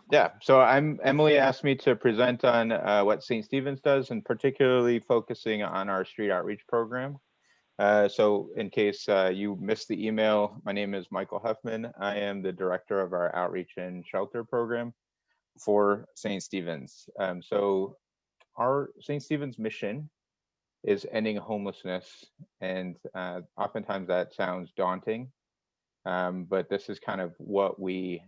Yeah, so Emily asked me to present on what St. Stephen's does, and particularly focusing on our street outreach program. So in case you missed the email, my name is Michael Huffman. I am the director of our outreach and shelter program for St. Stephen's. So our St. Stephen's mission is ending homelessness, and oftentimes that sounds daunting. But this is kind of what we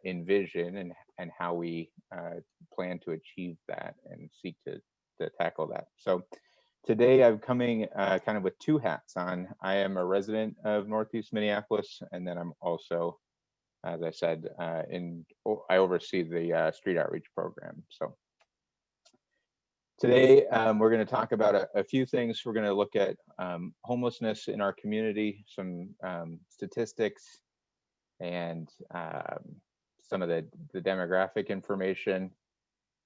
envision and how we plan to achieve that and seek to tackle that. So today I'm coming kind of with two hats on. I am a resident of Northeast Minneapolis, and then I'm also, as I said, I oversee the street outreach program. So today, we're going to talk about a few things. We're going to look at homelessness in our community, some statistics, and some of the demographic information,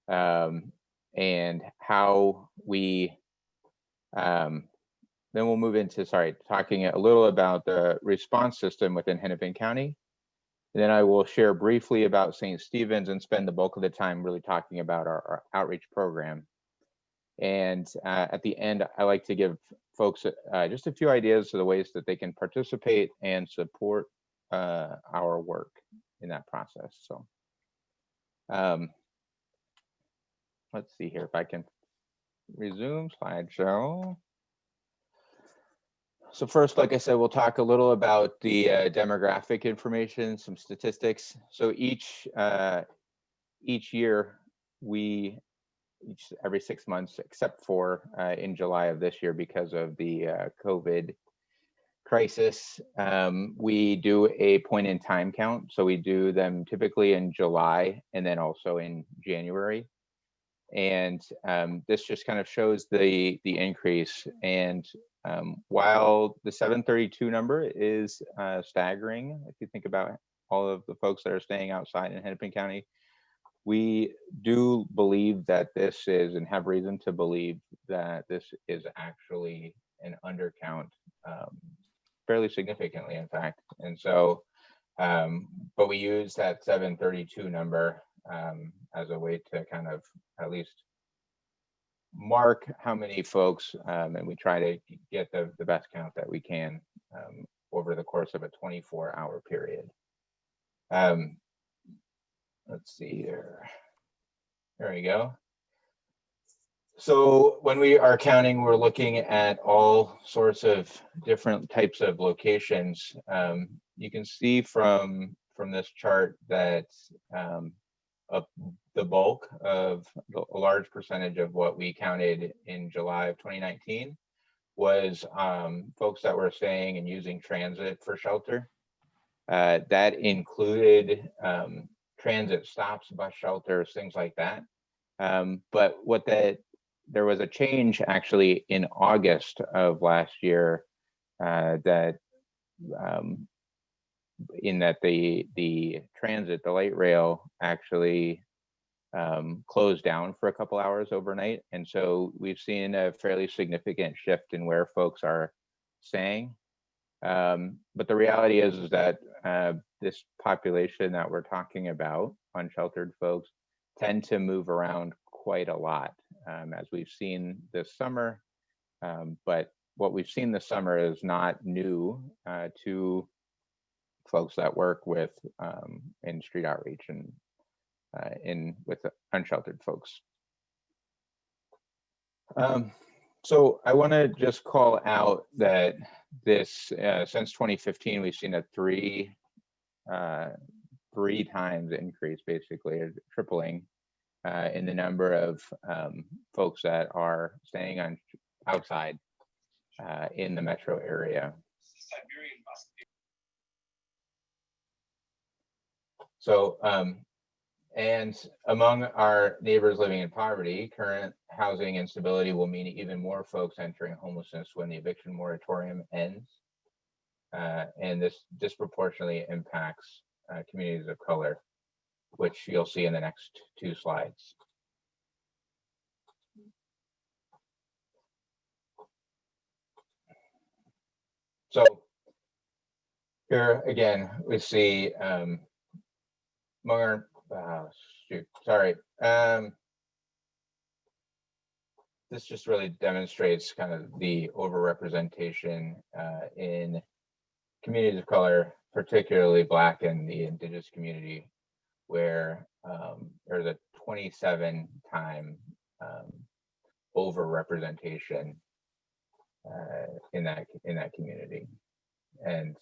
and how we, then we'll move into, talking a little about the response system within Hennepin County. And then I will share briefly about St. Stephen's and spend the bulk of the time really talking about our outreach program. And at the end, I like to give folks just a few ideas of the ways that they can participate and support our work in that process. So let's see here if I can resume slideshow. So first, like I said, we'll talk a little about the demographic information, some statistics. So each year, every 6 months, except for in July of this year because of the COVID crisis, we do a point in time count. So we do them typically in July and then also in January. And this just kind of shows the increase. And while the 732 number is staggering, if you think about all of the folks that are staying outside in Hennepin County, we do believe that this is, and have reason to believe that this is actually an undercount, fairly significantly, in fact. And so, but we use that 732 number as a way to kind of at least mark how many folks, and we try to get the best count that we can over the course of a 24-hour period. Let's see here. There we go. So when we are counting, we're looking at all sorts of different types of locations. You can see from this chart that the bulk of a large percentage of what we counted in July of 2019 was folks that were staying and using transit for shelter. That included transit stops, bus shelters, things like that. But there was a change actually in August of last year that in that the transit, the light rail actually closed down for a couple hours overnight. And so we've seen a fairly significant shift in where folks are staying. But the reality is that this population that we're talking about, unsheltered folks, tend to move around quite a lot, as we've seen this summer. But what we've seen this summer is not new to folks that work with in street outreach and with unsheltered folks. So I want to just call out that this since 2015 we've seen a three times increase, basically a tripling in the number of folks that are staying outside in the metro area. So and among our neighbors living in poverty, current housing instability will mean even more folks entering homelessness when the eviction moratorium ends. And this disproportionately impacts communities of color, which you'll see in the next two slides. So here again, we see among our Shoot, sorry. This just really demonstrates kind of the overrepresentation in communities of color, particularly Black and the Indigenous community, where there's a 27-time overrepresentation in that community. And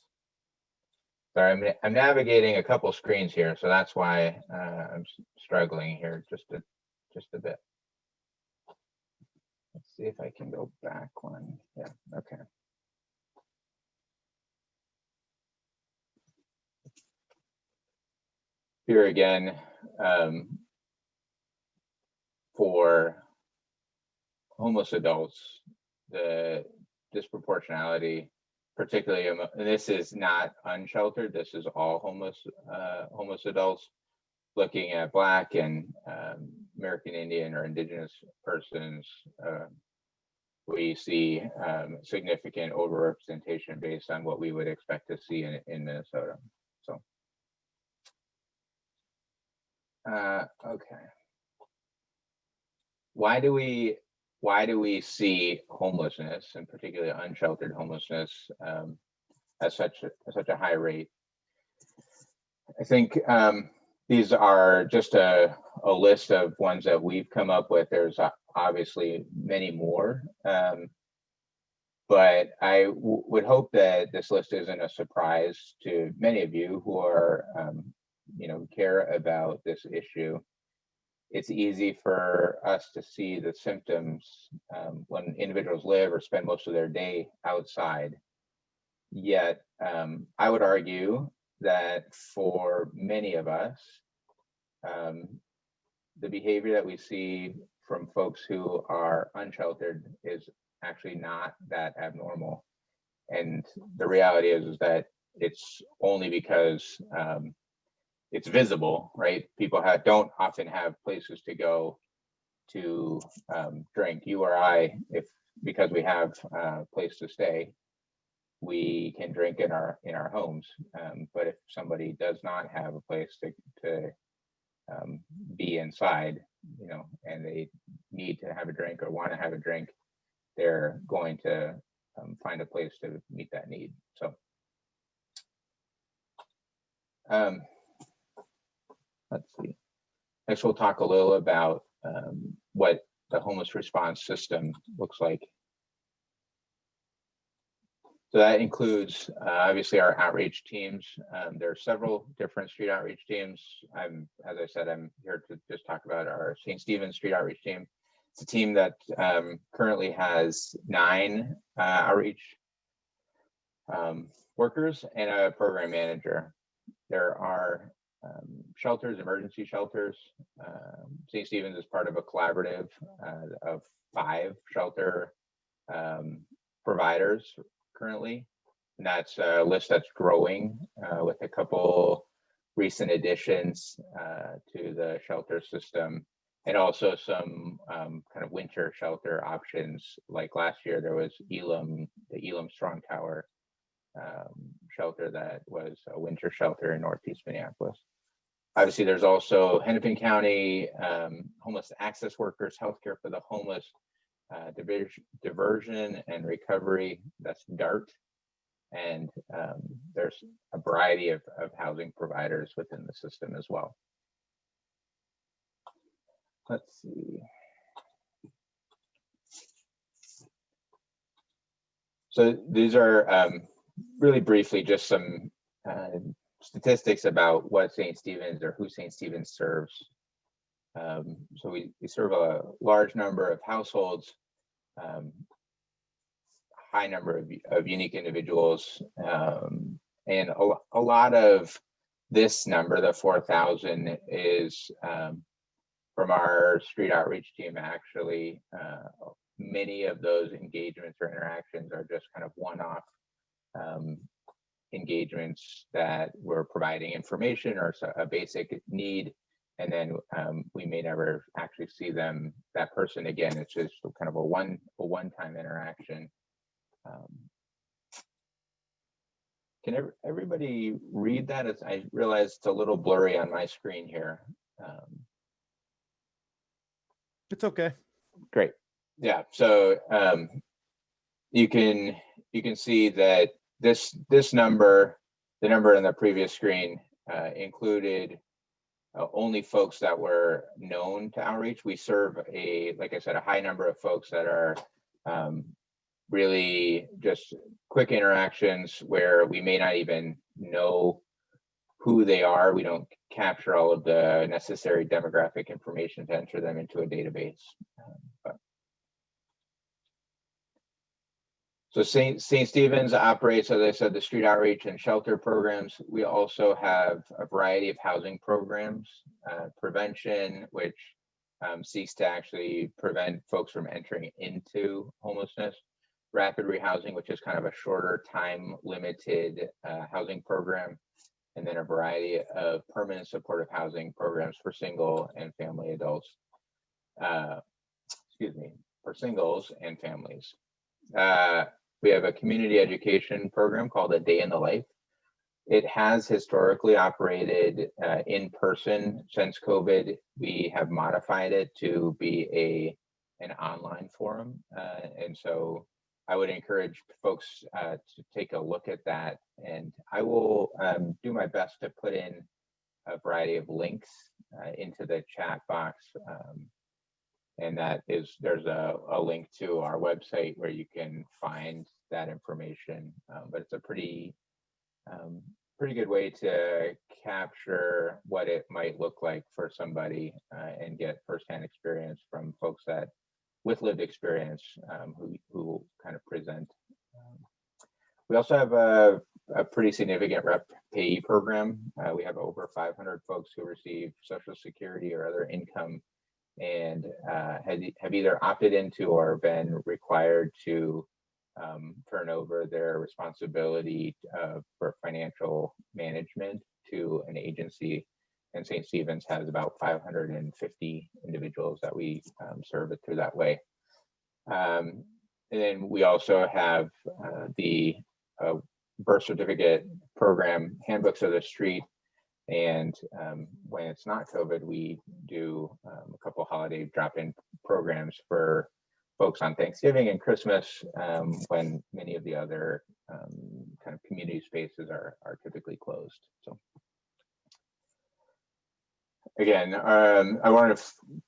sorry, I'm navigating a couple screens here, so that's why I'm struggling here just a bit. Let's see if I can go back one. Yeah, okay. Here again, for homeless adults, the disproportionality, particularly, and this is not unsheltered, this is all homeless adults, looking at Black and American Indian or Indigenous persons, we see significant overrepresentation based on what we would expect to see in Minnesota. So, okay. Why do we see homelessness, and particularly unsheltered homelessness, at such a high rate? I think these are just a list of ones that we've come up with. There's obviously many more, but I would hope that this list isn't a surprise to many of you who are, care about this issue. It's easy for us to see the symptoms when individuals live or spend most of their day outside. Yet, I would argue that for many of us, the behavior that we see from folks who are unsheltered is actually not that abnormal. And the reality is that it's only because it's visible, right? People don't often have places to go to drink. You or I, because we have a place to stay, we can drink in our homes. But if somebody does not have a place to be inside, and they need to have a drink or want to have a drink, they're going to find a place to meet that need. So let's see. Next, we'll talk a little about what the homeless response system looks like. So that includes obviously our outreach teams. There are several different street outreach teams. As I said, I'm here to just talk about our St. Stephen's Street Outreach Team. It's a team that currently has 9 outreach workers and a program manager. There are shelters, emergency shelters. St. Stephen's is part of a collaborative of 5 shelter providers currently, and that's a list that's growing with a couple recent additions to the shelter system, and also some kind of winter shelter options. Like last year, there was the Elam Strong Tower shelter that was a winter shelter in Northeast Minneapolis. Obviously, there's also Hennepin County Homeless Access Workers, Healthcare for the Homeless, Diversion and Recovery, that's DART, and there's a variety of housing providers within the system as well. Let's see. So these are really briefly just some statistics about what St. Stephen's or who St. Stephen's serves. So we serve a large number of households, high number of unique individuals, and a lot of this number, the 4,000, is from our street outreach team. Actually, many of those engagements or interactions are just kind of one-off engagements that we're providing information or a basic need, and then we may never actually see that person again. It's just kind of a one-time interaction. Can everybody read that? I realize it's a little blurry on my screen here. It's okay. Great. Yeah. So you can see that this number, the number in the previous screen, included only folks that were known to outreach. We serve like I said, a high number of folks that are really just quick interactions where we may not even know who they are. We don't capture all of the necessary demographic information to enter them into a database. So St. Stephen's operates, as I said, the street outreach and shelter programs. We also have a variety of housing programs, prevention, which seeks to actually prevent folks from entering into homelessness, rapid rehousing, which is kind of a shorter time limited housing program, and then a variety of permanent supportive housing programs for single and family adults, for singles and families. We have a community education program called A Day in the Life. It has historically operated in person. Since COVID. We have modified it to be an online forum. And so I would encourage folks to take a look at that. And I will do my best to put in a variety of links into the chat box. And there's a link to our website where you can find that information. But it's a pretty good way to capture what it might look like for somebody and get firsthand experience from folks with lived experience who kind of present. We also have a pretty significant rep payee program. We have over 500 folks who receive Social Security or other income and have either opted into or been required to turn over their responsibility for financial management to an agency. And St. Stephen's has about 550 individuals that we serve it through that way. And then we also have the birth certificate program, Handbooks of the Street. And when it's not COVID, we do a couple holiday drop-in programs for folks on Thanksgiving and Christmas, when many of the other kind of community spaces are typically closed. So again, I want to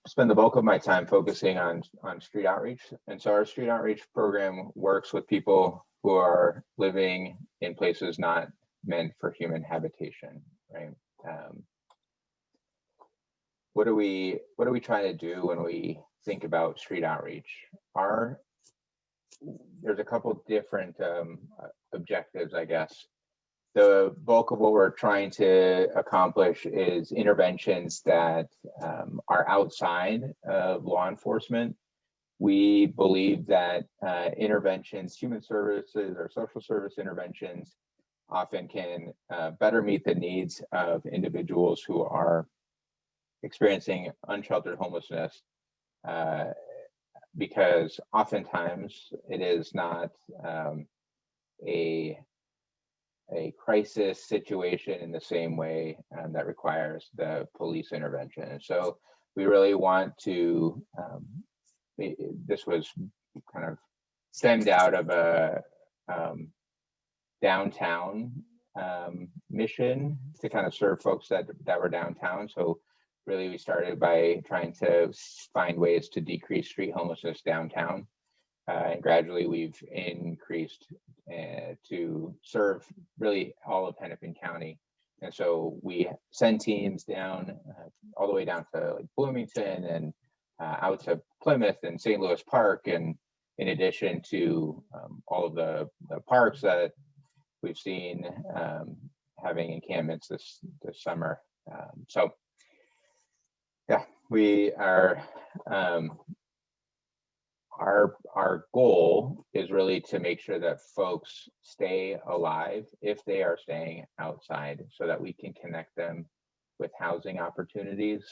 spend the bulk of my time focusing on street outreach. And so our street outreach program works with people who are living in places not meant for human habitation, right? What are we trying to do when we think about street outreach? There's a couple different objectives, I guess. The bulk of what we're trying to accomplish is interventions that are outside of law enforcement. We believe that interventions, human services or social service interventions, often can better meet the needs of individuals who are experiencing unsheltered homelessness, because oftentimes it is not a crisis situation in the same way that requires the police intervention. And so we really want to, this was kind of stemmed out of a downtown mission to kind of serve folks that were downtown. So really we started by trying to find ways to decrease street homelessness downtown. And gradually we've increased to serve really all of Hennepin County. And so we send teams down all the way down to like Bloomington and out to Plymouth and St. Louis Park. And in addition to all of the parks that we've seen having encampments this summer. So yeah, we are, our goal is really to make sure that folks stay alive if they are staying outside, so that we can connect them with housing opportunities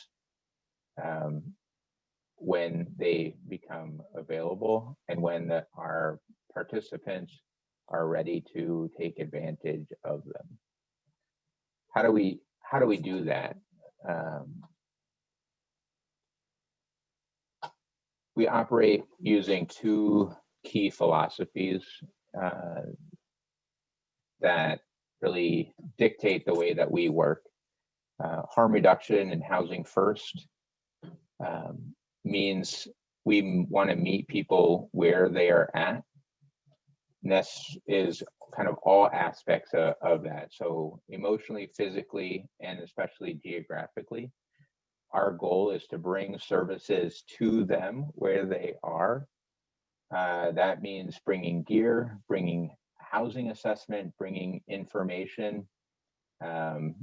when they become available, and when our participants are ready to take advantage of them. How do we do that? We operate using two key philosophies that really dictate the way that we work. Harm reduction and housing first means we want to meet people where they are at. And this is kind of all aspects of that. So emotionally, physically, and especially geographically. Our goal is to bring services to them where they are. That means bringing gear, bringing housing assessment, bringing information to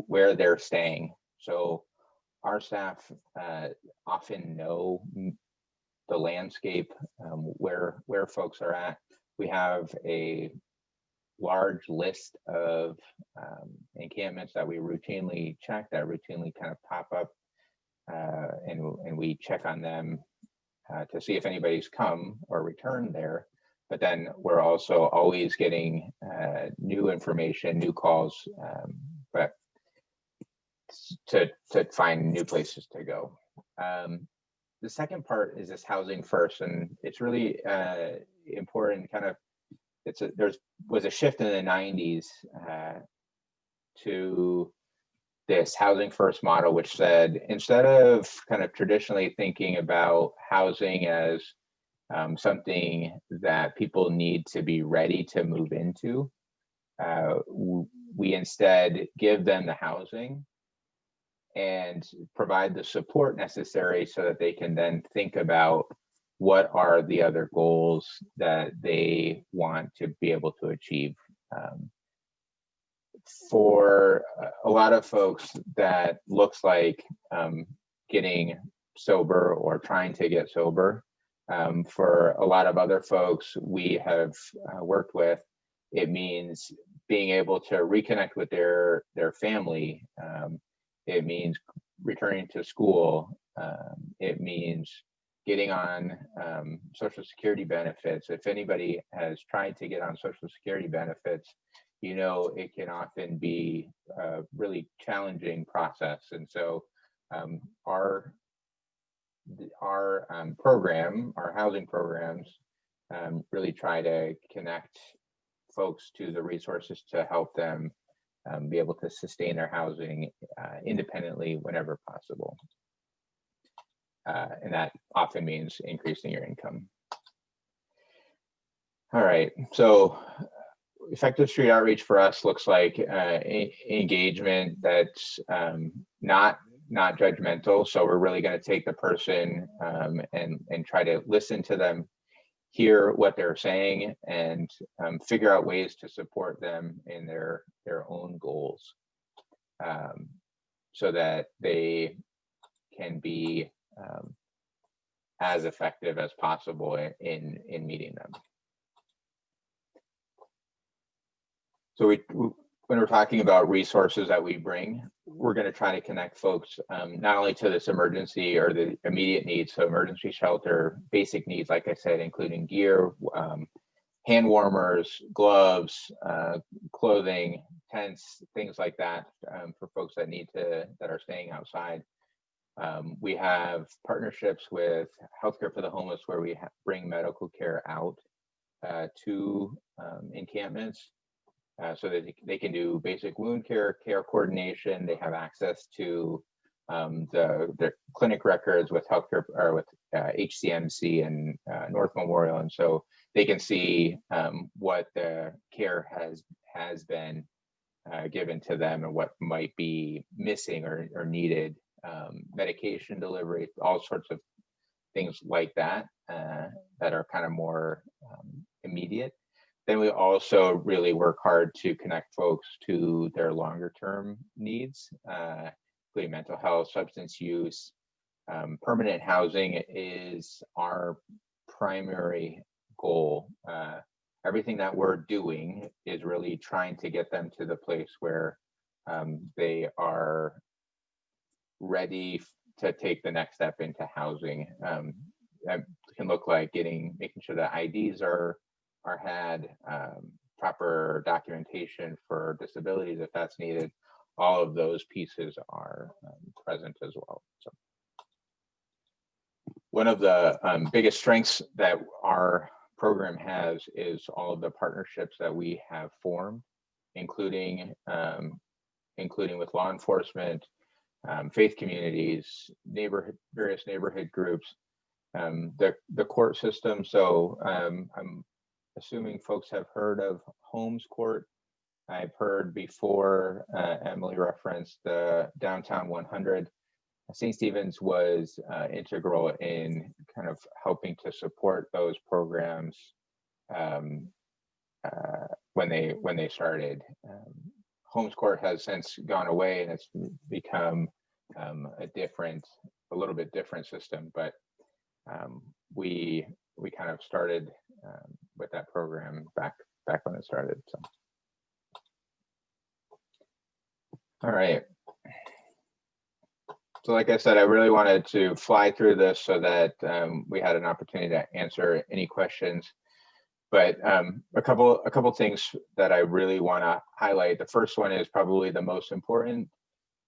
where they're staying. So our staff often know the landscape, where folks are at. We have a large list of encampments that we routinely check, that routinely kind of pop up, and we check on them to see if anybody's come or returned there. But then we're also always getting new information, new calls, but to find new places to go. The second part is this housing first, and it's really important. Kind of, there was a shift in the 90s to this housing first model, which said instead of kind of traditionally thinking about housing as something that people need to be ready to move into, we instead give them the housing and provide the support necessary so that they can then think about what are the other goals that they want to be able to achieve. For a lot of folks, that looks like getting sober or trying to get sober. For a lot of other folks we have worked with, it means being able to reconnect with their family. It means returning to school. It means getting on Social Security benefits. If anybody has tried to get on Social Security benefits, you know it can often be a really challenging process. And so our program, our housing programs, really try to connect folks to the resources to help them be able to sustain their housing independently whenever possible. And that often means increasing your income. All right, so effective street outreach for us looks like engagement that's not judgmental. So we're really going to take the person and try to listen to them, hear what they're saying, and figure out ways to support them in their own goals, so that they can be as effective as possible in meeting them. So when we're talking about resources that we bring, we're going to try to connect folks not only to this emergency or the immediate needs, so emergency shelter, basic needs, like I said, including gear, hand warmers, gloves, clothing, tents, things like that, for folks that are staying outside. We have partnerships with Healthcare for the Homeless, where we bring medical care out to encampments. So that they can do basic wound care coordination. They have access to the clinic records with healthcare or with HCMC and North Memorial, and so they can see what the care has been given to them and what might be missing or needed, medication delivery, all sorts of things like that that are kind of more immediate. Then we also really work hard to connect folks to their longer term needs, including mental health, substance use. Permanent housing is our primary goal. Everything that we're doing is really trying to get them to the place where they are ready to take the next step into housing. That can look like making sure that IDs are or had proper documentation for disabilities if that's needed. All of those pieces are present as well. So one of the biggest strengths that our program has is all of the partnerships that we have formed, including with law enforcement, faith communities, various neighborhood groups, the court system. So I'm assuming folks have heard of Holmes Court. I've heard before Emily referenced the Downtown 100. St. Stephen's was integral in kind of helping to support those programs when they started. Holmes Court has since gone away, and it's become a little bit different system. But we kind of started with that program back when it started. So, all right. So like I said, I really wanted to fly through this so that we had an opportunity to answer any questions. But a couple things that I really want to highlight. The first one is probably the most important.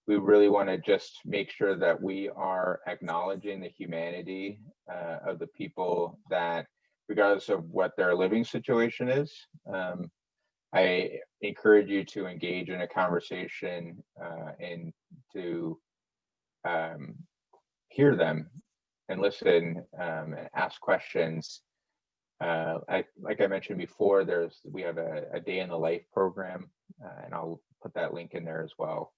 We really want to just make sure that we are acknowledging the humanity of the people that, regardless of what their living situation is, I encourage you to engage in a conversation and to hear them and listen and ask questions. Like I mentioned before, we have a day in the life program, and I'll put that link in there as well.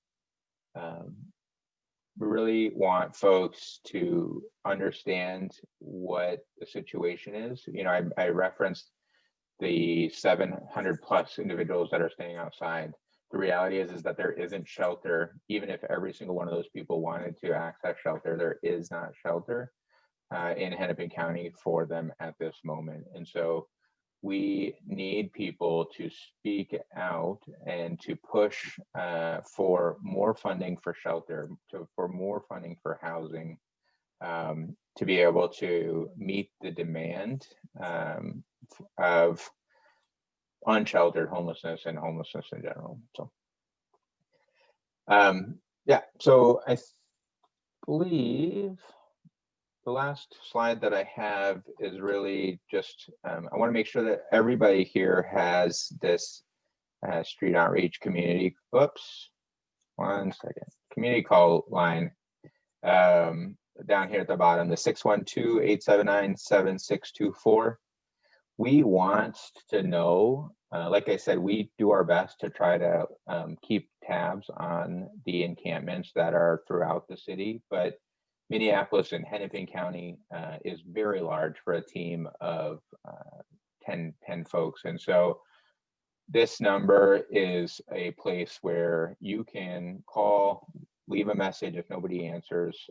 We really want folks to understand what the situation is. You know, I referenced the 700 plus individuals that are staying outside. The reality is that there isn't shelter. Even if every single one of those people wanted to access shelter, there is not shelter in Hennepin County for them at this moment. And so we need people to speak out and to push for more funding for shelter, for more funding for housing, to be able to meet the demand of unsheltered homelessness and homelessness in general. So, yeah, so I believe the last slide that I have is really just, I want to make sure that everybody here has this street outreach community, one second, community call line down here at the bottom, the 612-879-7624. We want to know, like I said, we do our best to try to keep tabs on the encampments that are throughout the city, but Minneapolis and Hennepin County is very large for a team of 10 folks. And so this number is a place where you can call, leave a message if nobody answers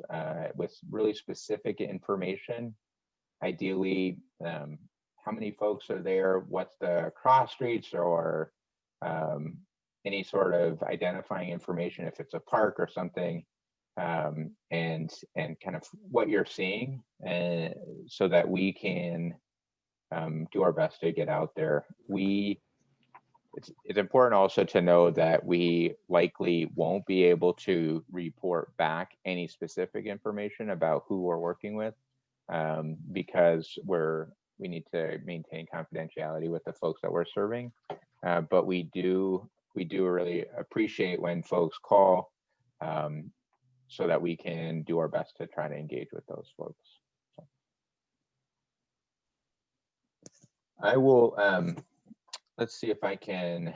with really specific information. Ideally, how many folks are there, what's the cross streets, or any sort of identifying information if it's a park or something, and kind of what you're seeing, so that we can do our best to get out there. It's important also to know that we likely won't be able to report back any specific information about who we're working with, because we need to maintain confidentiality with the folks that we're serving. But we do really appreciate when folks call, so that we can do our best to try to engage with those folks. So I will, let's see if I can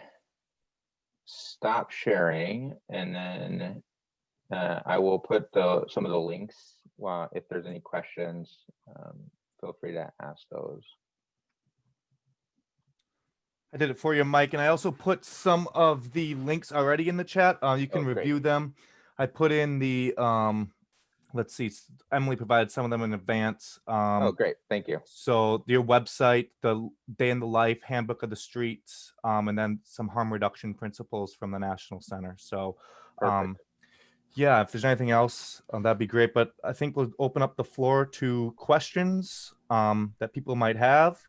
stop sharing, and then I will put some of the links. Well, if there's any questions, feel free to ask those. I did it for you, Mike, and I also put some of the links already in the chat. You can review them. I put in the, let's see, Emily provided some of them in advance. Oh, great. Thank you. So your website, the Day in the Life, Handbook of the Streets, and then some harm reduction principles from the National Center. So, yeah, if there's anything else, that'd be great. But I think we'll open up the floor to questions that people might have.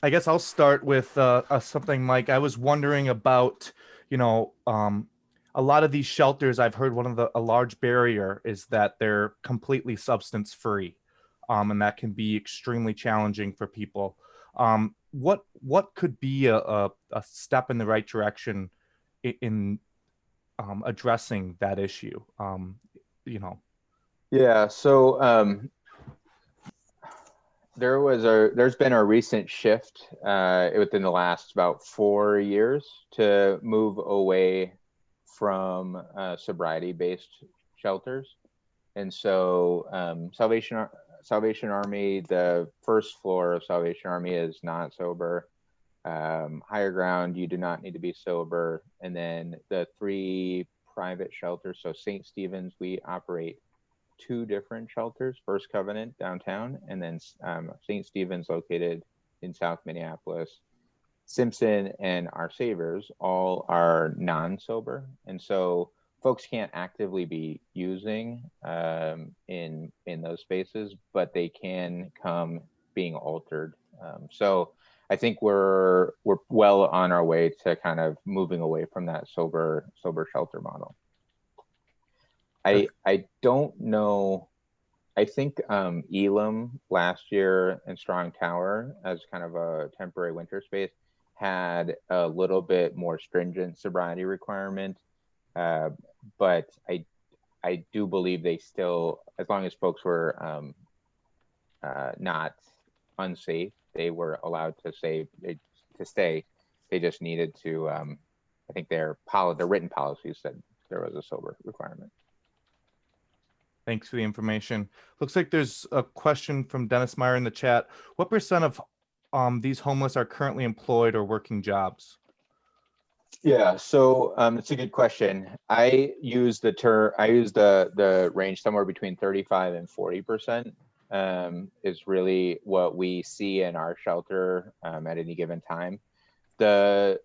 I guess I'll start with something, Mike. I was wondering about, you know, a lot of these shelters. I've heard one of a large barrier is that they're completely substance free, and that can be extremely challenging for people. What could be a step in the right direction in addressing that issue? You know, Yeah, so there's been a recent shift within the last about 4 years to move away from sobriety-based shelters. And so Salvation Army, the first floor of Salvation Army is not sober. Higher Ground, you do not need to be sober. And then the three private shelters, so St. Stephen's, we operate two different shelters, First Covenant downtown, and then St. Stephen's located in South Minneapolis. Simpson and Our Savers all are non-sober. And so folks can't actively be using in those spaces, but they can come being altered. So I think we're well on our way to kind of moving away from that sober shelter model. I don't know. I think Elam last year and Strong Tower, as kind of a temporary winter space, had a little bit more stringent sobriety requirement. But I do believe they still, as long as folks were not unsafe, they were allowed to stay. They just needed to. I think their written policies said there was a sober requirement. thanks for the information. Looks like there's a question from Dennis Meyer in the chat. What percent of these homeless are currently employed or working jobs? Yeah, so it's a good question. I use the range somewhere between 35 and 40% is really what we see in our shelter at any given time. The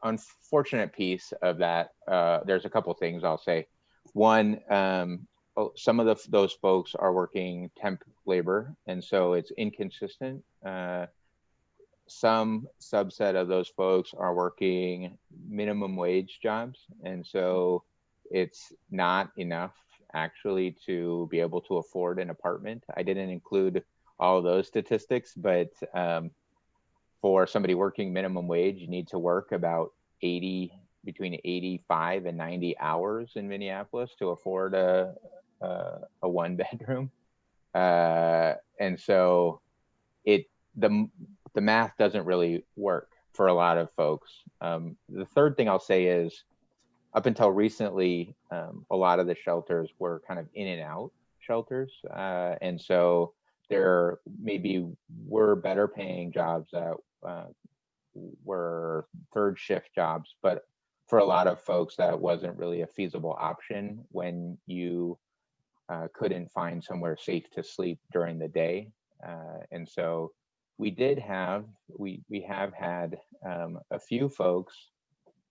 unfortunate piece of that, there's a couple things I'll say. One, some of those folks are working temp labor, and so it's inconsistent. Some subset of those folks are working minimum wage jobs, and so it's not enough actually to be able to afford an apartment. I didn't include all of those statistics, but for somebody working minimum wage, you need to work about between 85 and 90 hours in Minneapolis to afford a one bedroom. And so the math doesn't really work for a lot of folks. The third thing I'll say is, up until recently, a lot of the shelters were kind of in and out shelters. And so there maybe were better paying jobs that were third shift jobs, but for a lot of folks, that wasn't really a feasible option when you couldn't find somewhere safe to sleep during the day. And so we have had a few folks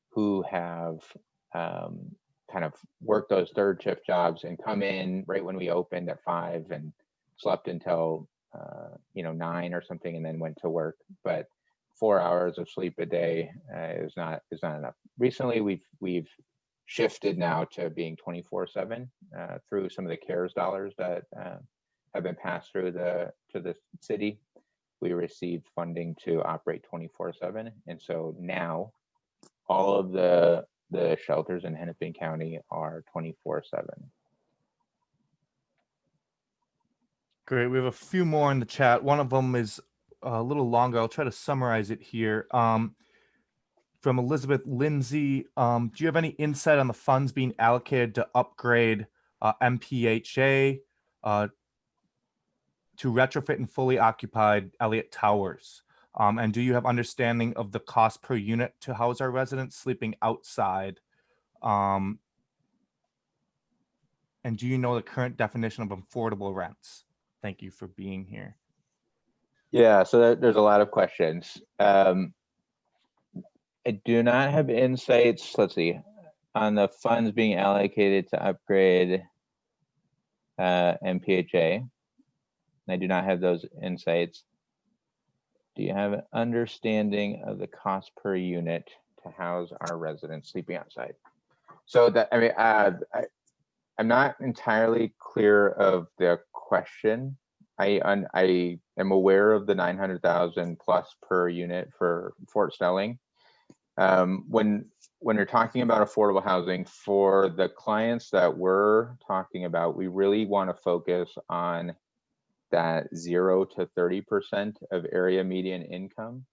who have kind of worked those third shift jobs and come in right when we opened at 5 and slept until 9 or something, and then went to work. But 4 hours of sleep a day is not enough. Recently, we've shifted now to being 24/7 through some of the CARES dollars that have been passed through to the city. We received funding to operate 24/7, and so now all of the shelters in Hennepin County are 24/7. Great. We have a few more in the chat. One of them is a little longer. I'll try to summarize it here. From Elizabeth Lindsay, do you have any insight on the funds being allocated to upgrade MPHA to retrofit and fully occupied Elliott Towers? And do you have understanding of the cost per unit to house our residents sleeping outside? And do you know the current definition of affordable rents? Thank you for being here. Yeah, so there's a lot of questions. I do not have insights, let's see, on the funds being allocated to upgrade MPHA. I do not have those insights. Do you have an understanding of the cost per unit to house our residents sleeping outside? So that, I mean, I'm not entirely clear of the question. I am aware of the 900,000 plus per unit for Fort Snelling. When you're talking about affordable housing, for the clients that we're talking about, we really want to focus on that 0 to 30% of area median income.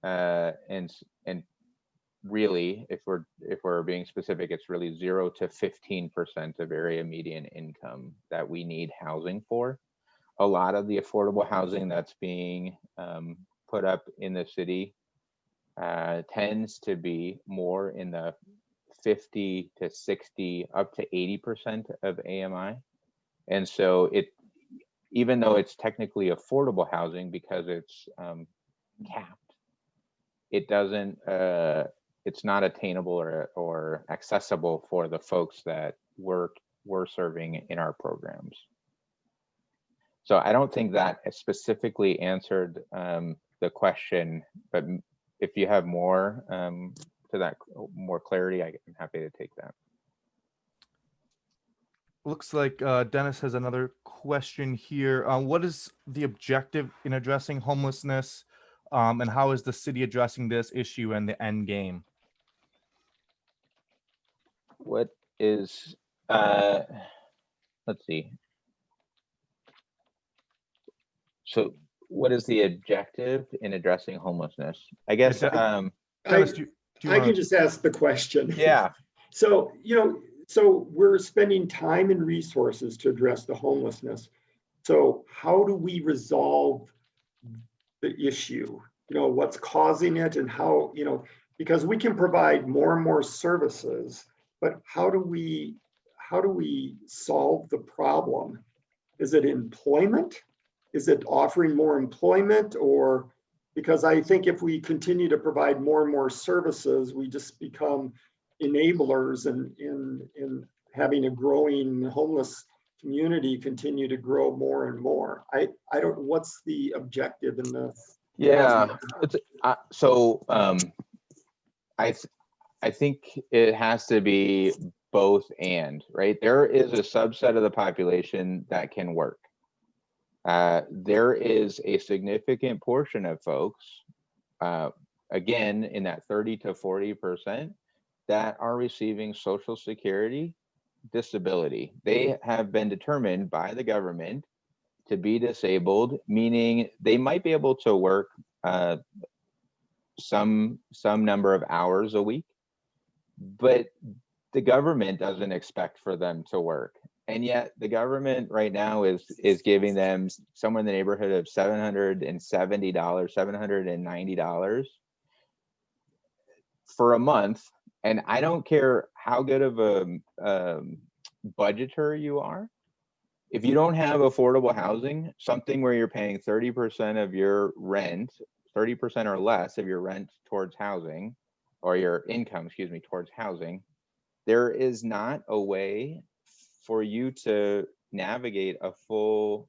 And really, if we're being specific, it's really 0 to 15% of area median income that we need housing for. A lot of the affordable housing that's being put up in the city tends to be more in the 50 to 60 up to 80% of AMI. And so even though it's technically affordable housing because it's capped, it doesn't it's not attainable or accessible for the folks that we're serving in our programs. So I don't think that specifically answered the question, but if you have more to that, more clarity, I'm happy to take that. Looks like Dennis has another question here. What is the objective in addressing homelessness, and how is the city addressing this issue and the end game? What is, let's see. So what is the objective in addressing homelessness? I guess, Dennis, I can just ask the question. Yeah. So, so we're spending time and resources to address the homelessness. So how do we resolve the issue? What's causing it and how, because we can provide more and more services, but how do we solve the problem? Is it employment? Is it offering more employment? Or because I think if we continue to provide more and more services, we just become enablers in having a growing homeless community continue to grow more and more. I don't, what's the objective in this? Yeah, I think it has to be both and, right? There is a subset of the population that can work. There is a significant portion of folks, again, in that 30 to 40%, that are receiving Social Security disability. They have been determined by the government to be disabled, meaning they might be able to work some number of hours a week, but the government doesn't expect for them to work. And yet the government right now is giving them somewhere in the neighborhood of $770, $790 for a month. And I don't care how good of a budgeter you are. If you don't have affordable housing, something where you're paying 30% of your rent, 30% or less of your rent towards housing, or your income, excuse me, towards housing, there is not a way for you to navigate a full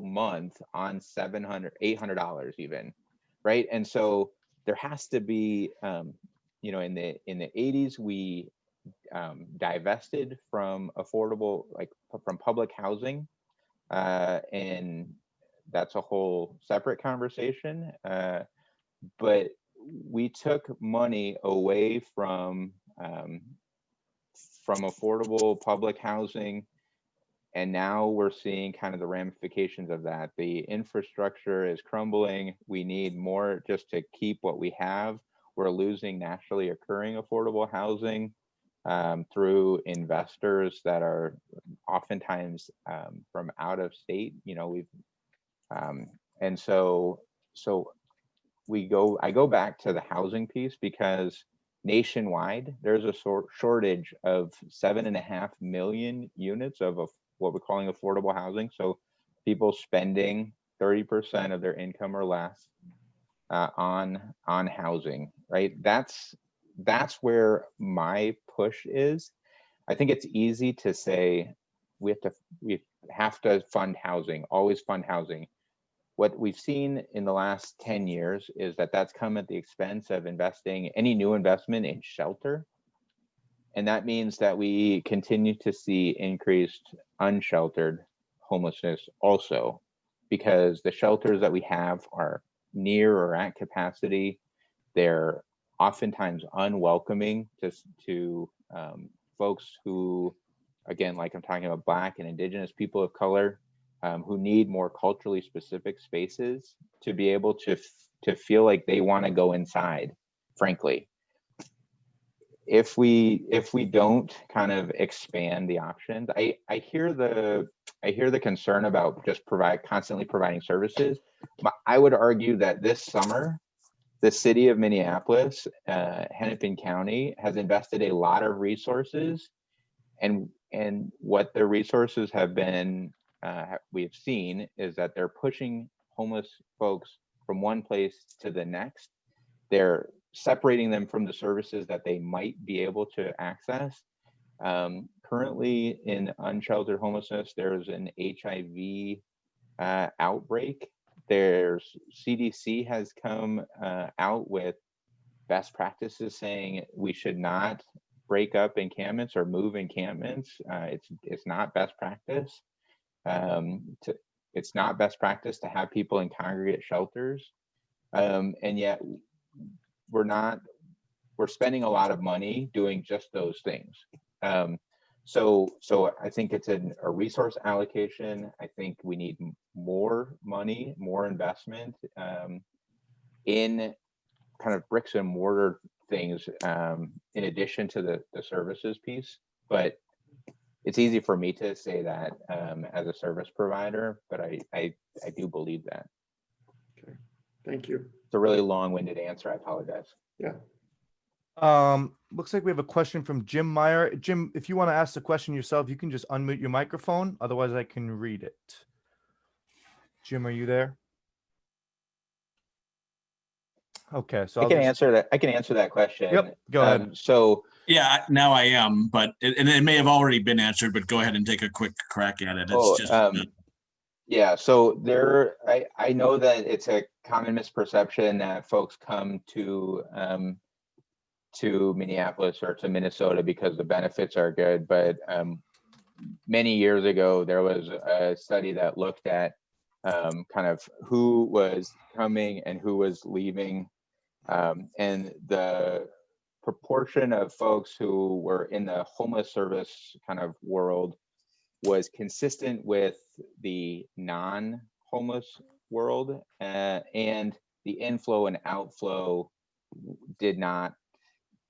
month on $700, $800 even, right? And so there has to be, in the 80s, we divested from affordable, from public housing, and that's a whole separate conversation. But we took money away from affordable public housing, and now we're seeing kind of the ramifications of that. The infrastructure is crumbling. We need more just to keep what we have. We're losing naturally occurring affordable housing through investors that are oftentimes from out of state. And so I go back to the housing piece, because nationwide there's a shortage of 7.5 million units of what we're calling affordable housing. So people spending 30% of their income or less on housing, right? That's where my push is. I think it's easy to say we have to fund housing, always fund housing. what we've seen in the last 10 years is that that's come at the expense of investing any new investment in shelter. And that means that we continue to see increased unsheltered homelessness also, because the shelters that we have are near or at capacity. They're oftentimes unwelcoming to folks who, again, like I'm talking about Black and Indigenous people of color, who need more culturally specific spaces to be able to feel like they want to go inside, frankly. If we don't kind of expand the options, I hear the concern about just constantly providing services. But I would argue that this summer, the city of Minneapolis, Hennepin County, has invested a lot of resources, and what the resources have been, we've seen, is that they're pushing homeless folks from one place to the next. They're separating them from the services that they might be able to access. Currently in unsheltered homelessness, there's an HIV outbreak. There's CDC has come out with best practices saying we should not break up encampments or move encampments. It's not best practice. It's not best practice to have people in congregate shelters, and yet we're spending a lot of money doing just those things. So I think it's a resource allocation. I think we need more money, more investment in kind of bricks and mortar things, in addition to the services piece. But it's easy for me to say that as a service provider, but I do believe that. Okay, thank you. It's a really long-winded answer. I apologize. Yeah. Looks like we have a question from Jim Meyer. Jim, if you want to ask the question yourself, you can just unmute your microphone. Otherwise, I can read it. Jim, are you there? Okay, so I can answer that. I can answer that question. Yep, go ahead. So yeah, now I am, but it may have already been answered. But go ahead and take a quick crack at it. It's yeah. So I know that it's a common misperception that folks come to Minneapolis or to Minnesota because the benefits are good, but many years ago there was a study that looked at kind of who was coming and who was leaving, and the proportion of folks who were in the homeless service kind of world was consistent with the non-homeless world, and the inflow and outflow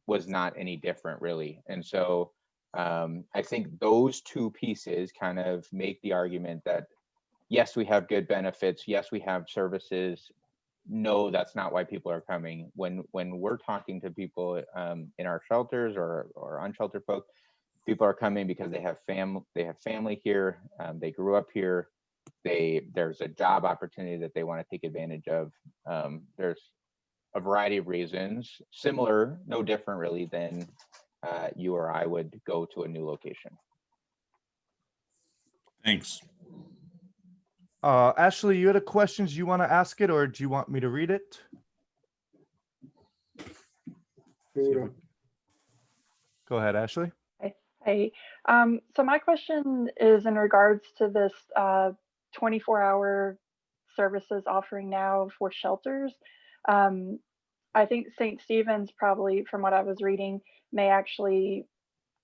was not any different, really. And so I think those two pieces kind of make the argument that yes, we have good benefits, yes, we have services. No, that's not why people are coming. When we're talking to people in our shelters or unsheltered folks, people are coming because they have family here, they grew up here, there's a job opportunity that they want to take advantage of. There's a variety of reasons, similar, no different really than you or I would go to a new location. Thanks. Ashley, you had a question. Do you want to ask it or do you want me to read it? Go ahead, Ashley. Hey, so my question is in regards to this 24-hour services offering now for shelters. I think St. Stephen's probably, from what I was reading, may actually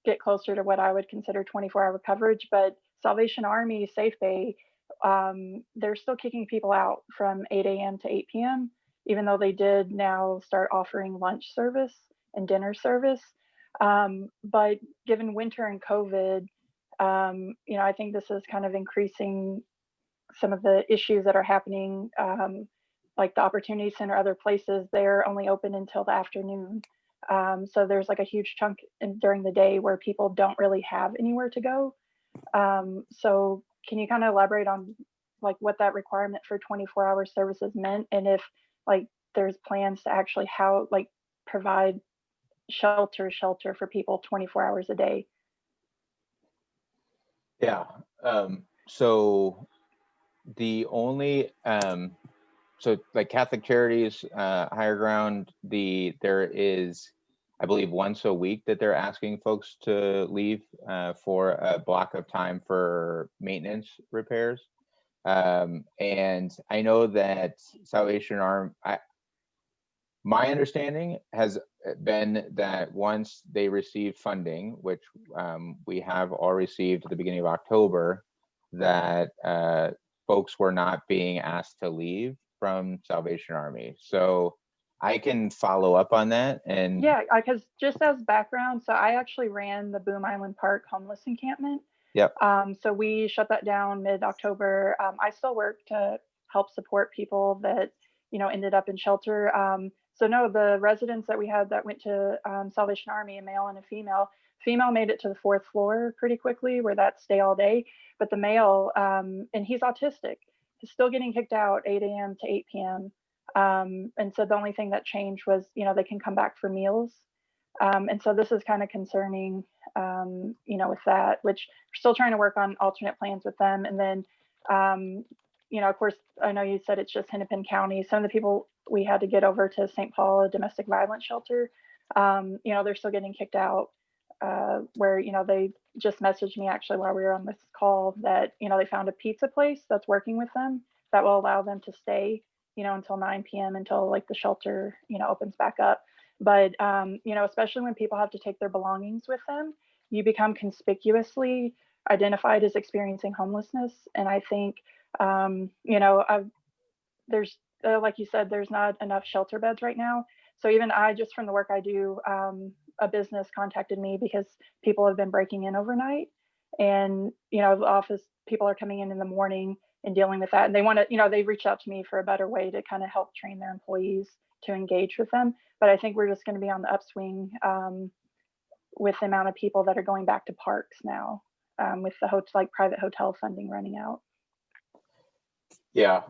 get closer to what I would consider 24-hour coverage, but Salvation Army, Safe Bay, they're still kicking people out from 8 a.m. to 8 p.m., even though they did now start offering lunch service and dinner service. But given winter and COVID, I think this is kind of increasing some of the issues that are happening, like the Opportunity Center, other places, they're only open until the afternoon. So there's like a huge chunk during the day where people don't really have anywhere to go. So can you kind of elaborate on like what that requirement for 24-hour services meant, and if like there's plans to actually provide shelter for people 24 hours a day? Yeah. So the only so like Catholic Charities, Higher Ground, there is, I believe, once a week that they're asking folks to leave for a block of time for maintenance repairs. And I know that Salvation Army, my understanding has been that once they receive funding, which we have all received at the beginning of October, that folks were not being asked to leave from Salvation Army. So I can follow up on that. And yeah, because just as background, so I actually ran the Boom Island Park homeless encampment. Yep. So we shut that down mid-October. I still work to help support people that, ended up in shelter. So no, the residents that we had that went to Salvation Army, a male and a female made it to the 4th floor pretty quickly, where that's stay all day. But the male, and he's autistic, he's still getting kicked out 8 a.m. to 8 p.m. And so the only thing that changed was, they can come back for meals. And so this is kind of concerning, with that, which we're still trying to work on alternate plans with them. And then, of course, I know you said it's just Hennepin County. Some of the people we had to get over to St. Paul, a domestic violence shelter, they're still getting kicked out, where, they just messaged me actually while we were on this call that, they found a pizza place that's working with them that will allow them to stay, until 9 p.m. until like the shelter, opens back up. But, especially when people have to take their belongings with them, you become conspicuously identified as experiencing homelessness. And I think, there's, like you said, there's not enough shelter beds right now. So even just from the work I do, a business contacted me because people have been breaking in overnight. And, the office people are coming in the morning and dealing with that. And they want to, they reached out to me for a better way to kind of help train their employees to engage with them. But I think we're just going to be on the upswing with the amount of people that are going back to parks now, with the private hotel funding running out. yeah,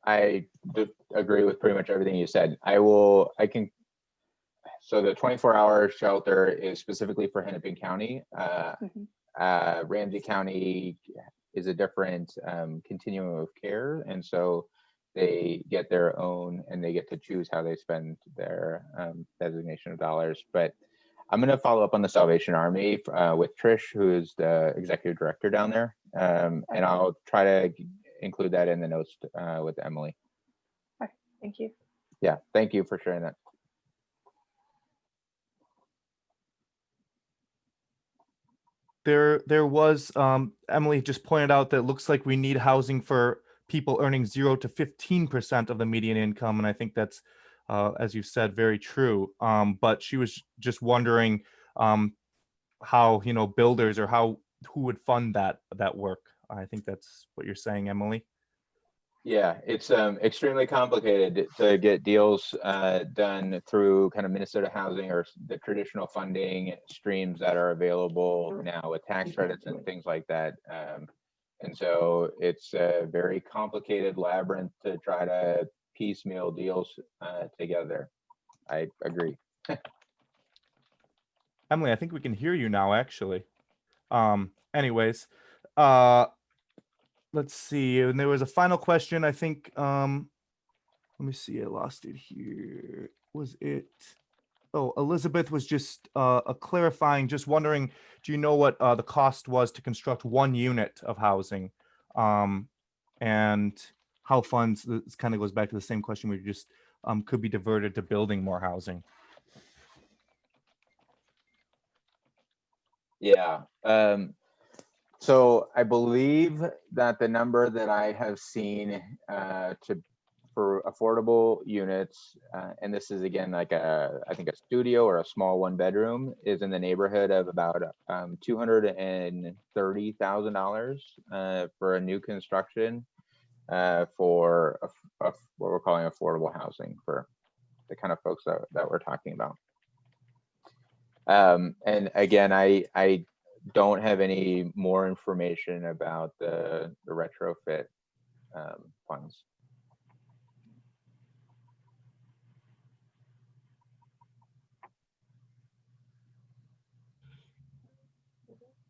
I agree with pretty much everything you said. So the 24-hour shelter is specifically for Hennepin County. Ramsey County is a different continuum of care. And so they get their own, and they get to choose how they spend their designation of dollars. But I'm going to follow up on the Salvation Army with Trish, who is the executive director down there. And I'll try to include that in the notes with Emily. Okay, thank you. Yeah, thank you for sharing that. There was, Emily just pointed out that it looks like we need housing for people earning 0 to 15% of the median income. And I think that's, as you said, very true. But she was just wondering how, builders or who would fund that work. I think that's what you're saying, Emily. Yeah, it's extremely complicated to get deals done through kind of Minnesota Housing or the traditional funding streams that are available now with tax credits and things like that. And so it's a very complicated labyrinth to try to piecemeal deals together. I agree. Emily, I think we can hear you now, actually. Anyways, let's see. And there was a final question, I think. Let me see. I lost it here. Was it? Oh, Elizabeth was just clarifying, just wondering, do you know what the cost was to construct 1 unit of housing? And how funds, this kind of goes back to the same question we just could be diverted to building more housing. Yeah. So I believe that the number that I have seen for affordable units, and this is again like I think a studio or a small 1-bedroom, is in the neighborhood of about $230,000 for a new construction for what we're calling affordable housing for the kind of folks that we're talking about. And again, I don't have any more information about the retrofit funds.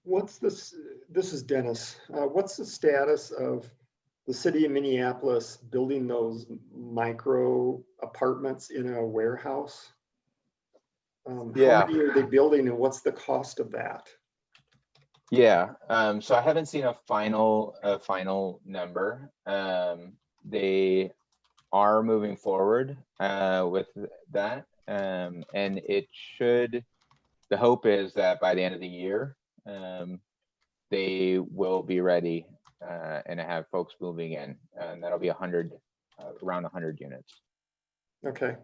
What's this is Dennis. What's the status of the city of Minneapolis building those micro apartments in a warehouse? How Yeah. many are they building and what's the cost of that? Yeah, so I haven't seen a final number. They are moving forward with that, and it should. The hope is that by the end of the year, they will be ready and have folks moving in, and that'll be around 100 units. Okay.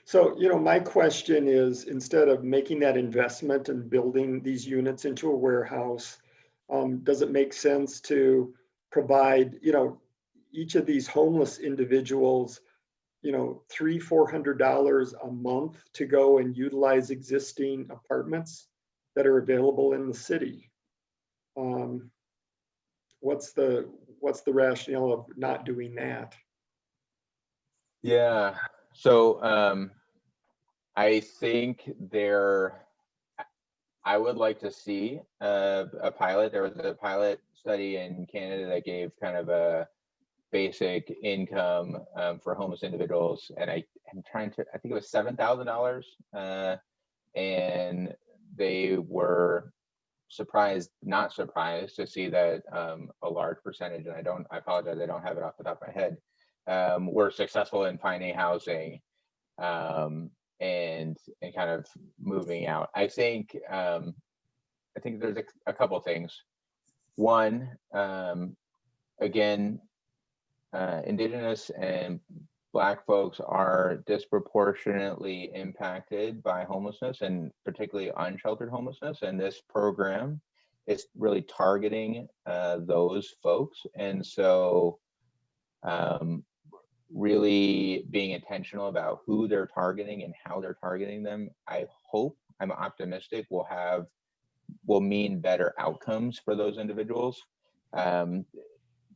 So, my question is, instead of making that investment and building these units into a warehouse, does it make sense to provide, each of these homeless individuals, $300-400 a month to go and utilize existing apartments that are available in the city? What's the rationale of not doing that? Yeah. So I think I would like to see a pilot. There was a pilot study in Canada that gave kind of a basic income for homeless individuals, and I think it was $7,000, and they were not surprised to see that a large percentage, and I apologize, I don't have it off the top of my head, were successful in finding housing and kind of moving out. I think there's a couple things. One, again, Indigenous and Black folks are disproportionately impacted by homelessness, and particularly unsheltered homelessness. And this program is really targeting those folks. And so really being intentional about who they're targeting and how they're targeting them, I'm optimistic will mean better outcomes for those individuals.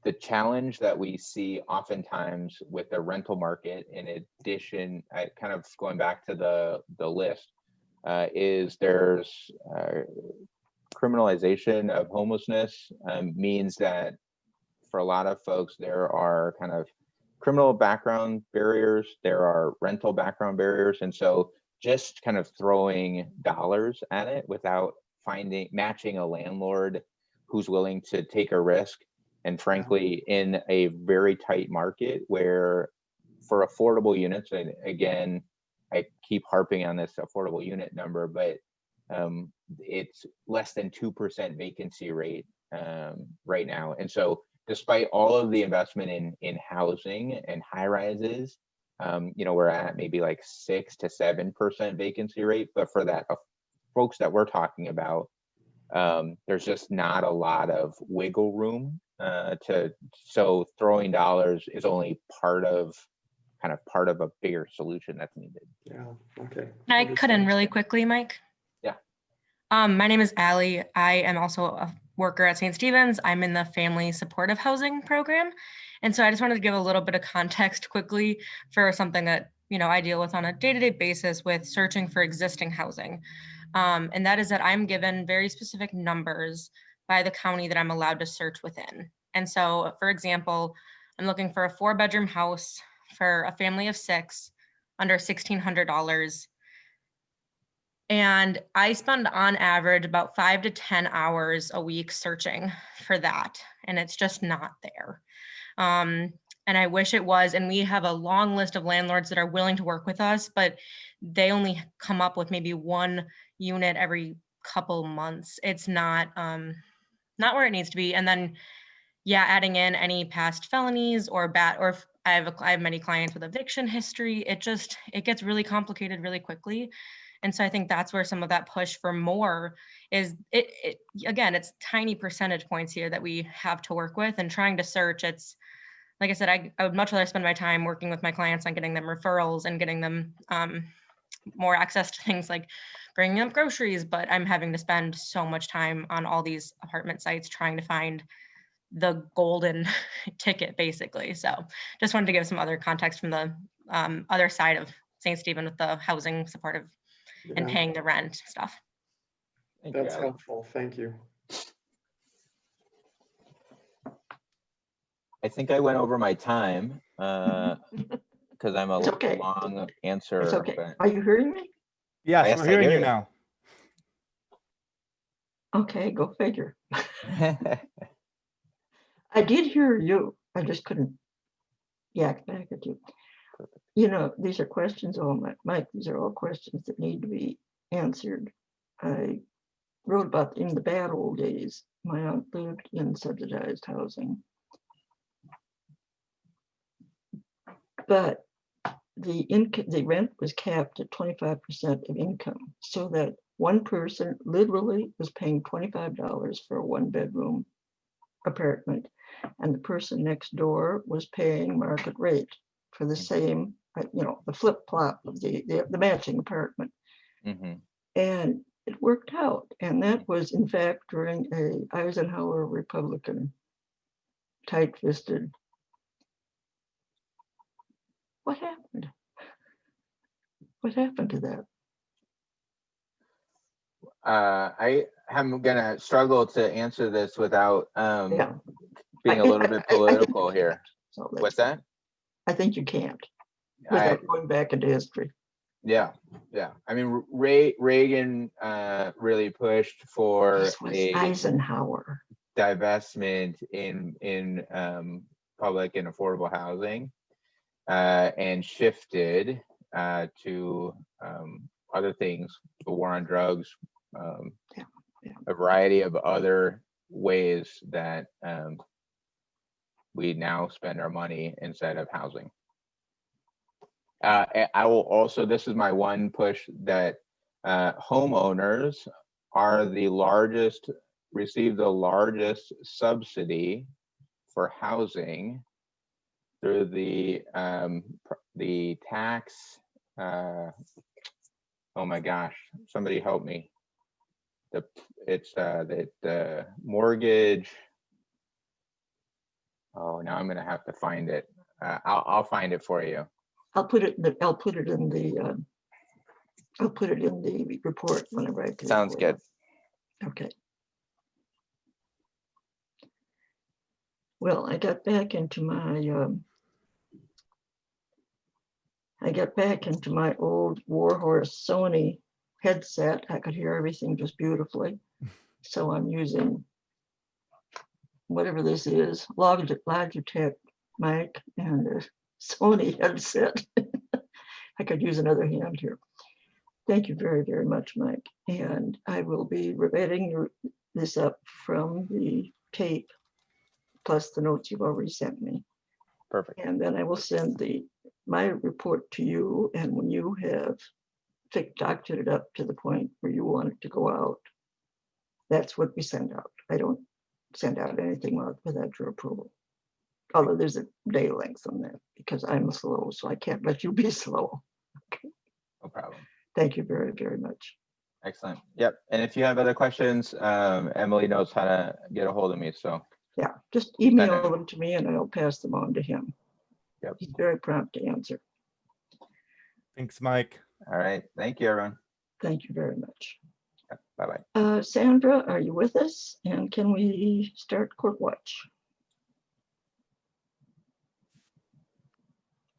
The challenge that we see oftentimes with the rental market, in addition, kind of going back to the list, is there's criminalization of homelessness means that for a lot of folks, there are kind of criminal background barriers, there are rental background barriers. And so just kind of throwing dollars at it without matching a landlord who's willing to take a risk. And frankly, in a very tight market where for affordable units, and again, I keep harping on this affordable unit number, but it's less than 2% vacancy rate right now. And so despite all of the investment in housing and high rises, we're at maybe like 6 to 7% vacancy rate. But for that folks that we're talking about, there's just not a lot of wiggle room so throwing dollars is only part of a bigger solution that's needed. Yeah. Okay. Can I cut in really quickly, Mike? Yeah. My name is Allie. I am also a worker at St. Stephen's. I'm in the Family Supportive Housing Program. And so I just wanted to give a little bit of context quickly for something that, I deal with on a day-to-day basis with searching for existing housing. And that is that I'm given very specific numbers by the county that I'm allowed to search within. And so, for example, I'm looking for a 4-bedroom house for a family of 6 under $1,600. And I spend on average about 5 to 10 hours a week searching for that. And it's just not there. And I wish it was. And we have a long list of landlords that are willing to work with us, but they only come up with maybe 1 unit every couple months. It's not where it needs to be. And then, adding in any past felonies or I have many clients with eviction history. It gets really complicated really quickly. And so I think that's where some of that push for more is. Again, it's tiny percentage points here that we have to work with, and trying to search. It's like I said, I would much rather spend my time working with my clients on getting them referrals and getting them more access to things like bringing up groceries, but I'm having to spend so much time on all these apartment sites trying to find the golden ticket, basically. So just wanted to give some other context from the other side of St. Stephen with the housing supportive and paying the rent stuff. That's helpful. Thank you. I think I went over my time because I'm It's okay. long answer. It's okay. But Are you hearing me? Yes, Yes, we're I hearing hear you you. now. Okay, go figure. I did hear you. I just couldn't yak back at you. You know, these are questions, Mike, these are all questions that need to be answered. I wrote about in the bad old days, my aunt lived in subsidized housing. But the rent was capped at 25% of income, so that one person literally was paying $25 for a 1-bedroom apartment, and the person next door was paying market rate for the same, you know, the flip flop of the matching apartment. Mm-hmm. And it worked out. And that was, in fact, during a Eisenhower Republican tight-fisted. What happened? What happened to that? I am gonna struggle to answer this without Yeah. being a little bit political here. So What's that? I think you can't without going back into history. Yeah. I mean, Reagan really pushed for This was a Eisenhower. divestment in public and affordable housing, and shifted to other things, the war on drugs, a variety of other ways that we now spend our money instead of housing. I will also, this is my one push, that homeowners are receive the largest subsidy for housing through the tax. Oh my gosh, somebody help me. It's the mortgage. Oh, now I'm gonna have to find it. I'll find it for you. I'll put it in the report when I write the Sounds report. good. Okay. Well, I got back into my old Warhorse Sony headset. I could hear everything just beautifully. So I'm using whatever this is, Logitech mic and a Sony headset. I could use another hand here. Thank you very, very much, Mike. And I will be editing this up from the tape, plus the notes you've already sent me. Perfect. And then I will send my report to you. And when you have doctored it up to the point where you want it to go out, that's what we send out. I don't send out anything without your approval. Although there's a day length on that because I'm slow, so I can't let you be slow. Okay. No problem. Thank you very, very much. Excellent. Yep. And if you have other questions, Emily knows how to get a hold of me. So Yeah, just email them to me and I'll pass them on to him. Yep. He's very prompt to answer. Thanks, Mike. All right. Thank you, everyone. Thank you very much. Bye-bye. Sandra, are you with us? And can we start court watch?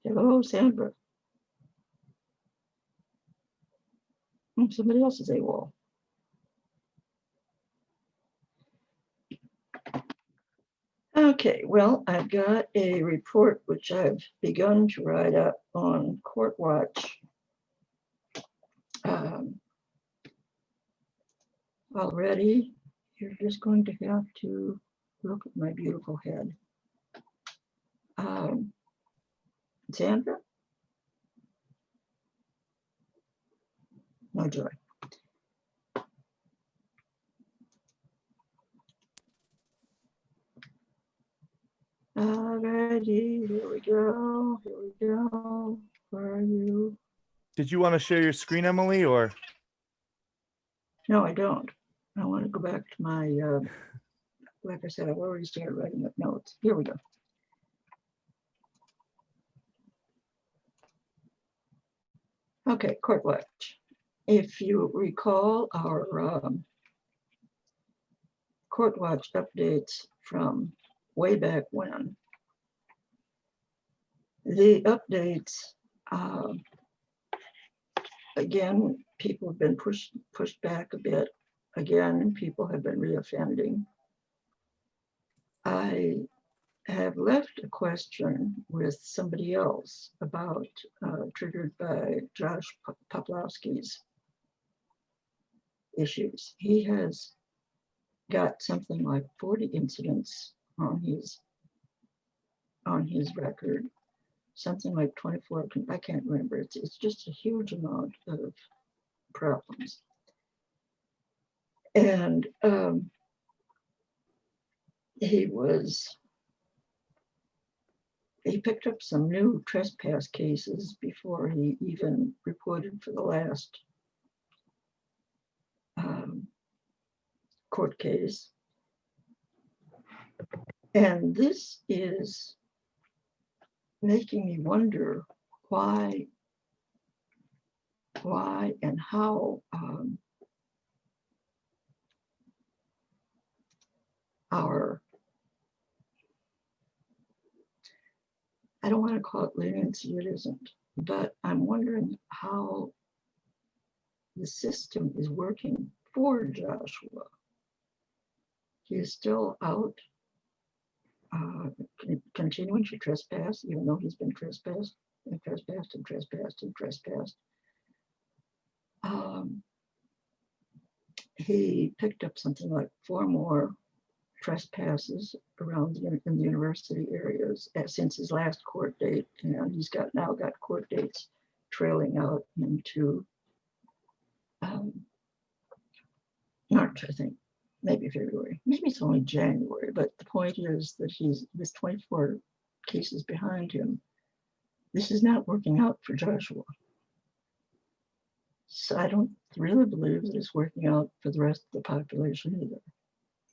Hello, Sandra. Somebody else is AWOL. Okay, well, I've got a report which I've begun to write up on Court Watch already. You're just going to have to look at my beautiful head. Sandra? No joy. Alrighty, here we go. Here we go. Where are you? Did you want to share your screen, Emily, or? No, I don't. I want to go back to my, like I said, I've already started writing up notes. Here we go. Okay, court watch. If you recall our Court Watch updates from way back when. The updates, again, people have been pushed back a bit. Again, people have been reoffending. I have left a question with somebody else about, triggered by Josh Poplowski's issues. He has got something like 40 incidents on his record, something like 24, I can't remember. It's just a huge amount of problems. And he picked up some new trespass cases before he even reported for the last court case. And this is making me wonder why and how our, I don't want to call it leniency, it isn't, but I'm wondering how the system is working for Joshua. He is still out, continuing to trespass, even though he's been trespassed and trespassed and trespassed and trespassed. He picked up something like 4 more trespasses around in the university areas since his last court date, and he's now got court dates trailing out into March, I think, maybe February, maybe it's only January, but the point is that with 24 cases behind him, this is not working out for Joshua. So I don't really believe that it's working out for the rest of the population either.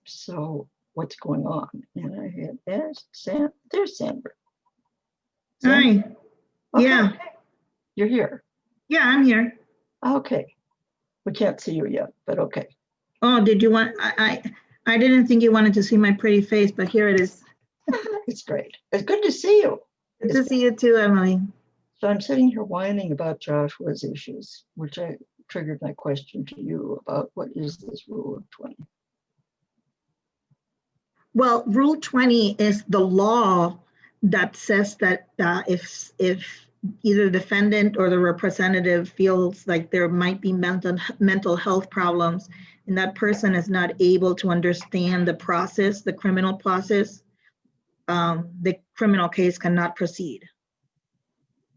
So what's going on? And I had asked there's Sandra. Hi. Okay. Yeah. You're here. Yeah, I'm here. Okay. We can't see you yet, but okay. Oh, did you want, I didn't think you wanted to see my pretty face, but here it is. It's great. It's good to see you. Good to see you too, Emily. So I'm sitting here whining about Joshua's issues, which I triggered my question to you about what is this rule of 20? Well, Rule 20 is the law that says that if either the defendant or the representative feels like there might be mental health problems and that person is not able to understand the process, the criminal process, the criminal case cannot proceed.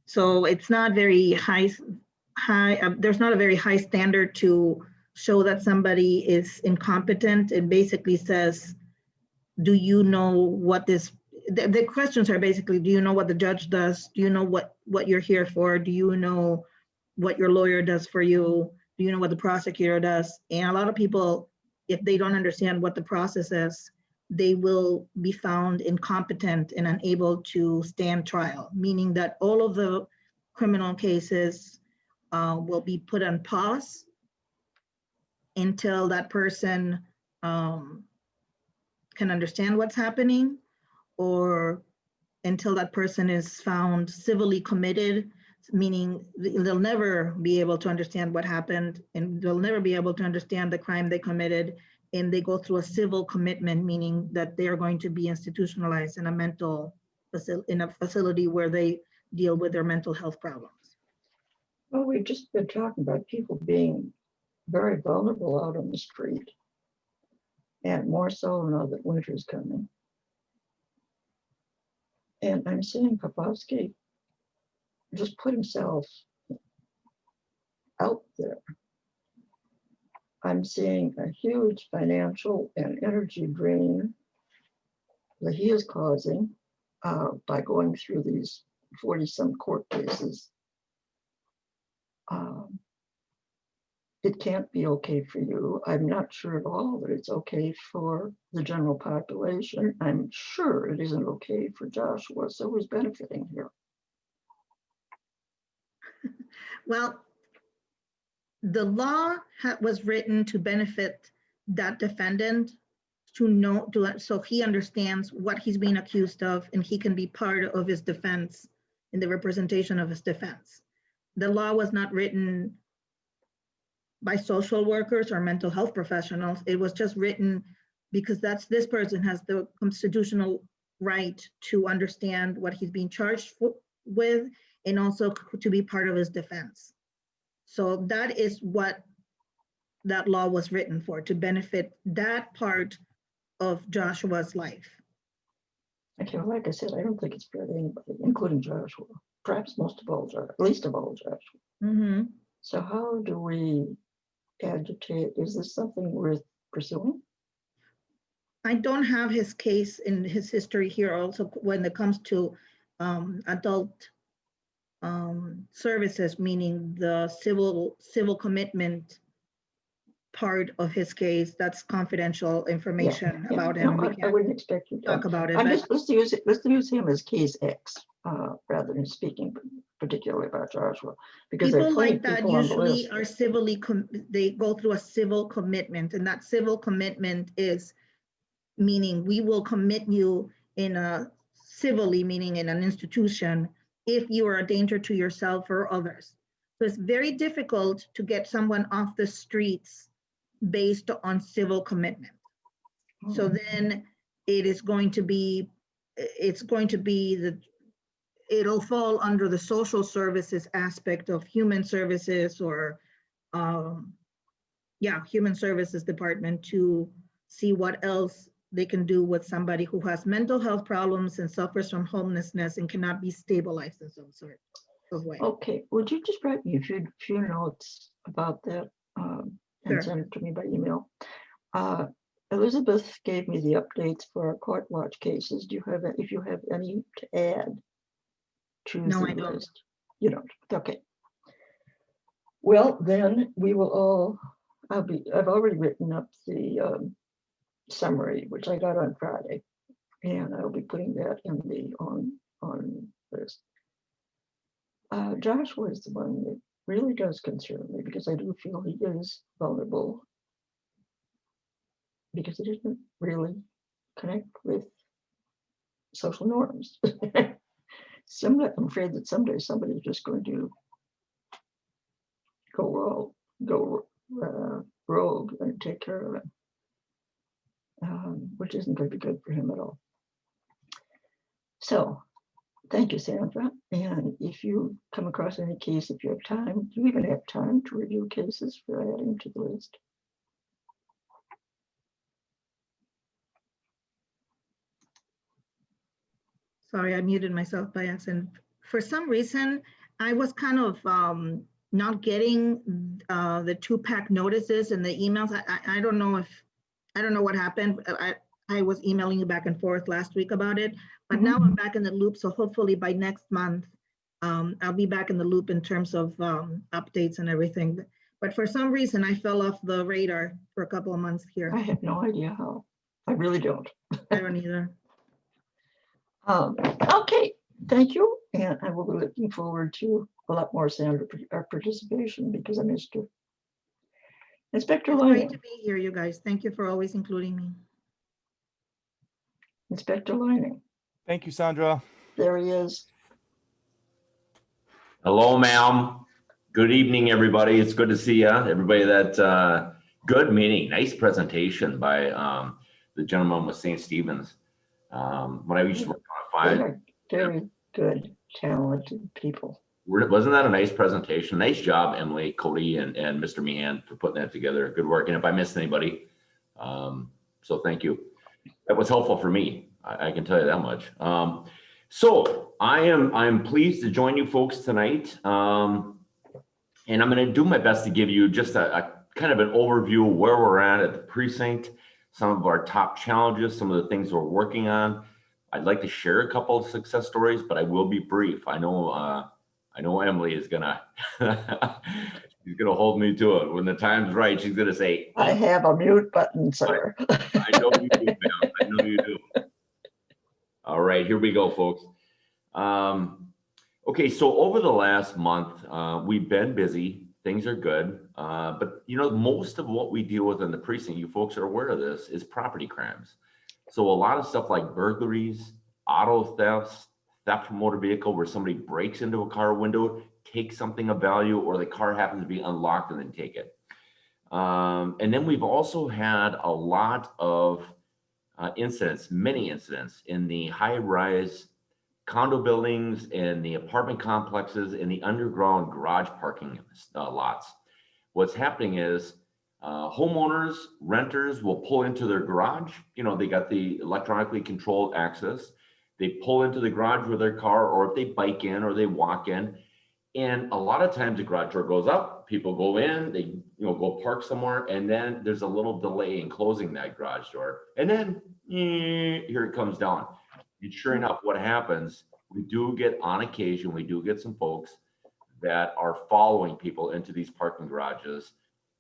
So it's not very high, there's not a very high standard to show that somebody is incompetent. It basically says, do you know what this, the questions are basically, do you know what the judge does? Do you know what you're here for? Do you know what your lawyer does for you? Do you know what the prosecutor does? And a lot of people, if they don't understand what the process is, they will be found incompetent and unable to stand trial, meaning that all of the criminal cases will be put on pause until that person can understand what's happening, or until that person is found civilly committed, meaning they'll never be able to understand what happened and they'll never be able to understand the crime they committed, and they go through a civil commitment, meaning that they are going to be institutionalized in a facility where they deal with their mental health problems. Well, we've just been talking about people being very vulnerable out on the street, and more so now that winter's coming. And I'm seeing Poplowski just put himself out there. I'm seeing a huge financial and energy drain that he is causing by going through these 40-some court cases. It can't be okay for you. I'm not sure at all that it's okay for the general population. I'm sure it isn't okay for Joshua, so who's benefiting here? Well, the law was written to benefit that defendant to know, so he understands what he's being accused of and he can be part of his defense in the representation of his defense. The law was not written by social workers or mental health professionals. It was just written because this person has the constitutional right to understand what he's being charged with and also to be part of his defense. So that is what that law was written for, to benefit that part of Joshua's life. Okay, well, like I said, I don't think it's fair to anybody, including Joshua. Perhaps most of all, least of all, Joshua. Mm-hmm. So how do we agitate? Is this something worth pursuing? I don't have his case in his history here also when it comes to adult services, meaning the civil commitment part of his case. That's confidential information about him. No, I wouldn't expect you to talk about it. Let's use him as case X rather than speaking particularly about Joshua, because people like that usually are civilly they go through a civil commitment, and that civil commitment is meaning we will commit you in a civilly, meaning in an institution, if you are a danger to yourself or others. So it's very difficult to get someone off the streets based on civil commitment. So then it's going to be it'll fall under the social services aspect of human services or human services department to see what else they can do with somebody who has mental health problems and suffers from homelessness and cannot be stabilized in some sort of way. Okay, would you just write me a few notes about that and send it to me by email? Elizabeth gave me the updates for our court watch cases. Do you have, if you have any to add to the list? You don't. Okay. Well, then we will all. I've already written up the summary, which I got on Friday, and I'll be putting that in the on list. Joshua is the one that really does concern me because I do feel he is vulnerable because he didn't really connect with social norms. I'm afraid that someday somebody's just going to go rogue and take care of him, which isn't going to be good for him at all. So thank you, Sandra. And if you come across any case, if you have time, do you even have time to review cases for adding to the list? Sorry, I muted myself by accident. For some reason, I was kind of not getting the 2-pack notices and the emails. I don't know what happened. I was emailing you back and forth last week about it, but now I'm back in the loop. So hopefully by next month, I'll be back in the loop in terms of updates and everything. But for some reason, I fell off the radar for a couple of months here. I have no idea how. I really don't. I don't either. Okay, thank you. And I will be looking forward to a lot more Sandra participation because I missed her. Inspector Lining. Great to be here, you guys. Thank you for always including me. Inspector Lining. Thank you, Sandra. There he is. Hello, ma'am. Good evening, everybody. It's good to see you. Everybody that good meeting. Nice presentation by the gentleman with St. Stephen's. When I used to work on a 5. They are very good, talented people. Wasn't that a nice presentation? Nice job, Emily, Cody, and Mr. Meehan for putting that together. Good work. And if I missed anybody, so thank you. That was helpful for me. I can tell you that much. So I'm pleased to join you folks tonight. And I'm going to do my best to give you just a kind of an overview of where we're at the precinct, some of our top challenges, some of the things we're working on. I'd like to share a couple of success stories, but I will be brief. I know Emily is gonna she's gonna hold me to it. When the time's right, she's gonna say, I have a mute button, sir. I know you do, ma'am. I know you do. All right, here we go, folks. Okay, so over the last month, we've been busy Things are good. But you know, most of what we deal with in the precinct, you folks are aware of this, is property crimes. So a lot of stuff like burglaries, auto thefts, theft from motor vehicle, where somebody breaks into a car window, takes something of value, or the car happens to be unlocked and then take it. And then we've also had a lot of incidents, many incidents in the high-rise condo buildings and the apartment complexes and the underground garage parking lots. What's happening is homeowners, renters will pull into their garage. You know, they got the electronically controlled access. They pull into the garage with their car, or if they bike in or they walk in. And a lot of times the garage door goes up, people go in, they go park somewhere, and then there's a little delay in closing that garage door. And then here it comes down. And sure enough, what happens, we do get on occasion, we do get some folks that are following people into these parking garages.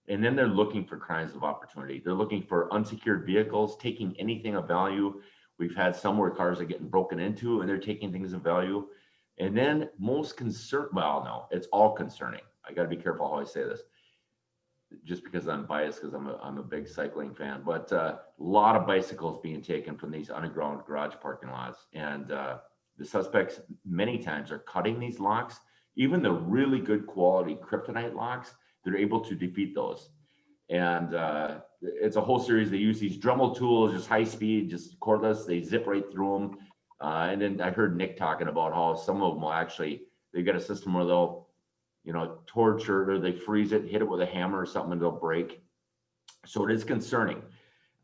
And then they're looking for crimes of opportunity. They're looking for unsecured vehicles, taking anything of value. We've had some where cars are getting broken into and they're taking things of value. And then most well, no, it's all concerning. I got to be careful how I say this, just because I'm biased, because I'm a big cycling fan, but a lot of bicycles being taken from these underground garage parking lots. And the suspects many times are cutting these locks. Even the really good quality kryptonite locks, they're able to defeat those. And it's a whole series. They use these Dremel tools, just high speed, just cordless. They zip right through them. And then I heard Nick talking about how some of them will actually, they've got a system where they'll, torch or they freeze it, hit it with a hammer or something, and they'll break. So it is concerning.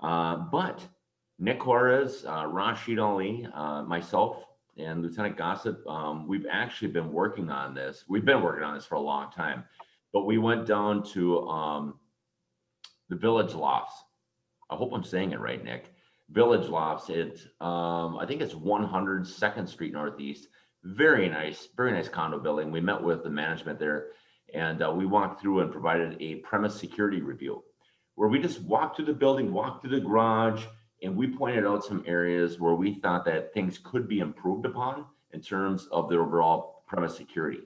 But Nick Juarez, Rashid Ali, myself, and Lieutenant Gossett, we've actually been working on this. We've been working on this for a long time, but we went down to the Village Lofts. I hope I'm saying it right, Nick. Village Lofts. I think it's 100 2nd Street Northeast. Very nice condo building. We met with the management there, and we walked through and provided a premise security review, where we just walked through the building, walked through the garage, and we pointed out some areas where we thought that things could be improved upon in terms of the overall premise security.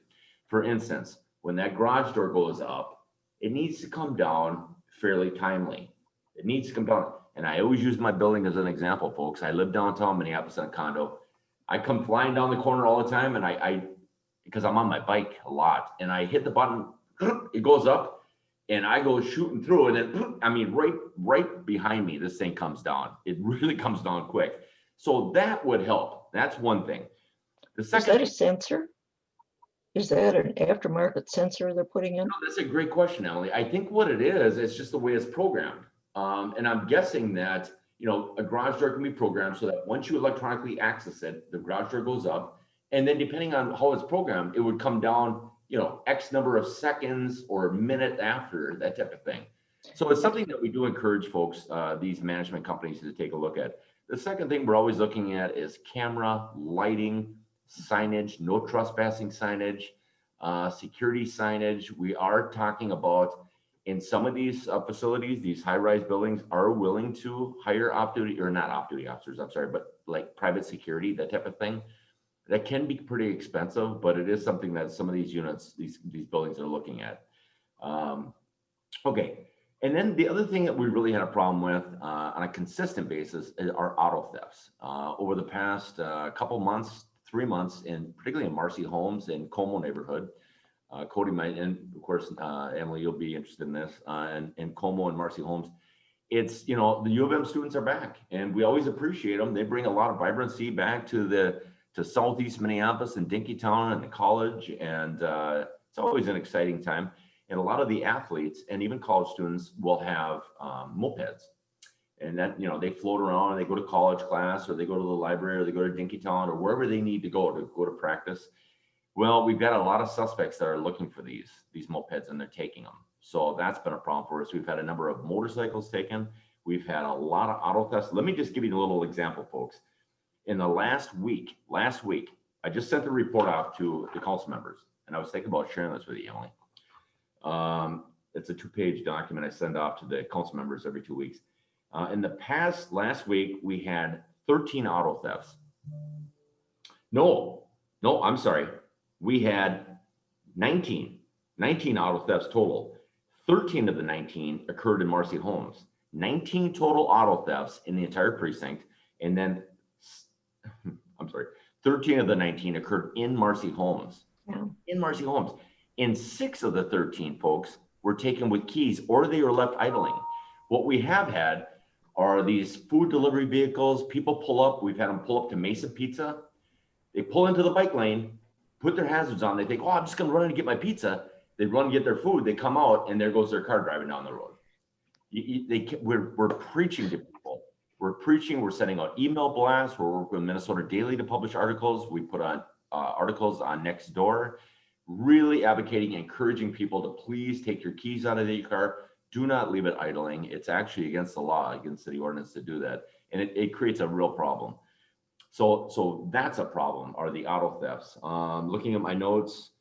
For instance, when that garage door goes up, it needs to come down fairly timely. It needs to come down. And I always use my building as an example, folks. I live downtown Minneapolis in a condo. I come flying down the corner all the time, and because I'm on my bike a lot, and I hit the button, it goes up, and I go shooting through, and then, right behind me, this thing comes down. It really comes down quick. So that would help. That's one thing. The second, is that a sensor? Is that an aftermarket sensor they're putting in? No, that's a great question, Emily. I think what it is, it's just the way it's programmed. And I'm guessing that, a garage door can be programmed so that once you electronically access it, the garage door goes up. And then depending on how it's programmed, it would come down, X number of seconds or a minute after, that type of thing. So it's something that we do encourage folks, these management companies, to take a look at. The second thing we're always looking at is camera, lighting, signage, no trespassing signage, security signage. We are talking about, in some of these facilities, these high-rise buildings are willing to hire off-duty, or not off-duty officers, I'm sorry, but like private security, that type of thing. That can be pretty expensive, but it is something that some of these units, these buildings are looking at. Okay, and then the other thing that we really had a problem with on a consistent basis are auto thefts. Over the past couple months, 3 months, and particularly in Marcy Homes in Como neighborhood, Cody might, and of course, Emily, you'll be interested in this, and Como and Marcy Homes. It's, the U of M students are back, and we always appreciate them. They bring a lot of vibrancy back to Southeast Minneapolis and Dinkytown and the college, and it's always an exciting time. And a lot of the athletes and even college students will have mopeds, and that, they float around and they go to college class, or they go to the library, or they go to Dinkytown, or wherever they need to go to practice. Well, we've got a lot of suspects that are looking for these mopeds, and they're taking them. So that's been a problem for us. We've had a number of motorcycles taken. We've had a lot of auto thefts. Let me just give you a little example, folks. In the last week, I just sent the report off to the council members, and I was thinking about sharing this with you, Emily. It's a 2-page document I send off to the council members every 2 weeks. In the last week, we had 13 auto thefts. No, I'm sorry. We had 19 19 auto thefts total. 13 of the 19 occurred in Marcy Homes. 19 total auto thefts in the entire precinct. And then, I'm sorry, 13 of the 19 occurred in Marcy Homes. Yeah. In Marcy Homes. And 6 of the 13 folks were taken with keys or they were left idling. What we have had are these food delivery vehicles. People pull up. We've had them pull up to Mesa Pizza. They pull into the bike lane, put their hazards on. They think, oh, I'm just going to run and get my pizza. They run and get their food. They come out and there goes their car driving down the road. We're preaching to people. We're preaching. We're sending out email blasts. We're working with Minnesota Daily to publish articles. We put on articles on Nextdoor, really advocating, encouraging people to please take your keys out of your car. Do not leave it idling. It's actually against the law, against city ordinance to do that. And it creates a real problem. So that's a problem, are the auto thefts. Looking at my notes,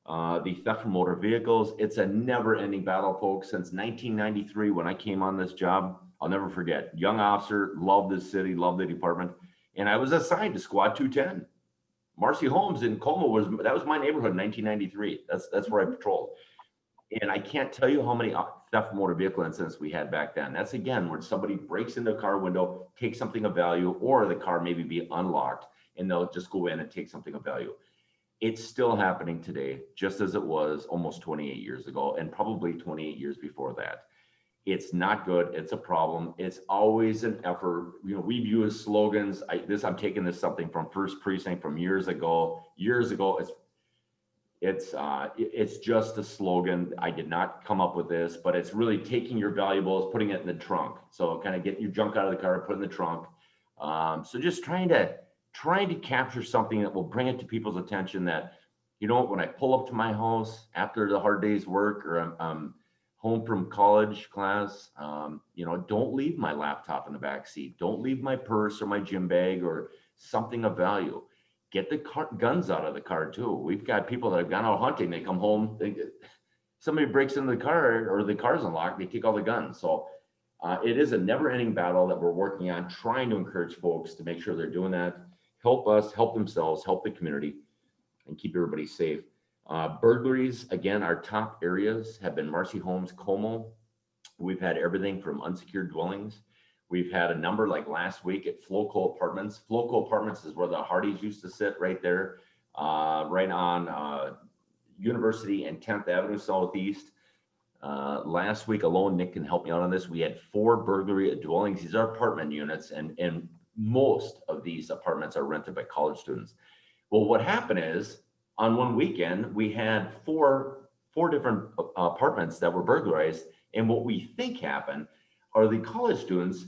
the theft from motor vehicles, it's a never ending battle, folks. Since 1993, when I came on this job, I'll never forget, young officer, loved this city, loved the department. And I was assigned to Squad 210. Marcy Homes in Como that was my neighborhood in 1993. That's where I patrolled. And I can't tell you how many theft motor vehicle incidents we had back then. That's again, where somebody breaks into a car window, takes something of value, or the car maybe be unlocked and they'll just go in and take something of value. It's still happening today, just as it was almost 28 years ago and probably 28 years before that. It's not good. It's a problem. It's always an effort. You know, we've used slogans. I'm taking this something from First Precinct from years ago. It's just a slogan. I did not come up with this, but it's really taking your valuables, putting it in the trunk. So kind of get your junk out of the car, put it in the trunk. So just trying to capture something that will bring it to people's attention that, you know, when I pull up to my house after the hard day's work or I'm home from college class, you know, don't leave my laptop in the back seat. Don't leave my purse or my gym bag or something of value. Get the guns out of the car too. We've got people that have gone out hunting. They come home, somebody breaks into the car or the car's unlocked, they take all the guns. So it is a never-ending battle that we're working on, trying to encourage folks to make sure they're doing that. Help us, help themselves, help the community, and keep everybody safe. Burglaries, again, our top areas have been Marcy Homes, Como. We've had everything from unsecured dwellings. We've had a number like last week at Floco Apartments. Floco Apartments is where the Hardys used to sit right there, right on University and 10th Avenue Southeast. Last week alone, Nick can help me out on this. We had 4 burglary at dwellings. These are apartment units, and most of these apartments are rented by college students. Well, what happened is on one weekend, we had four different apartments that were burglarized. And what we think happened are the college students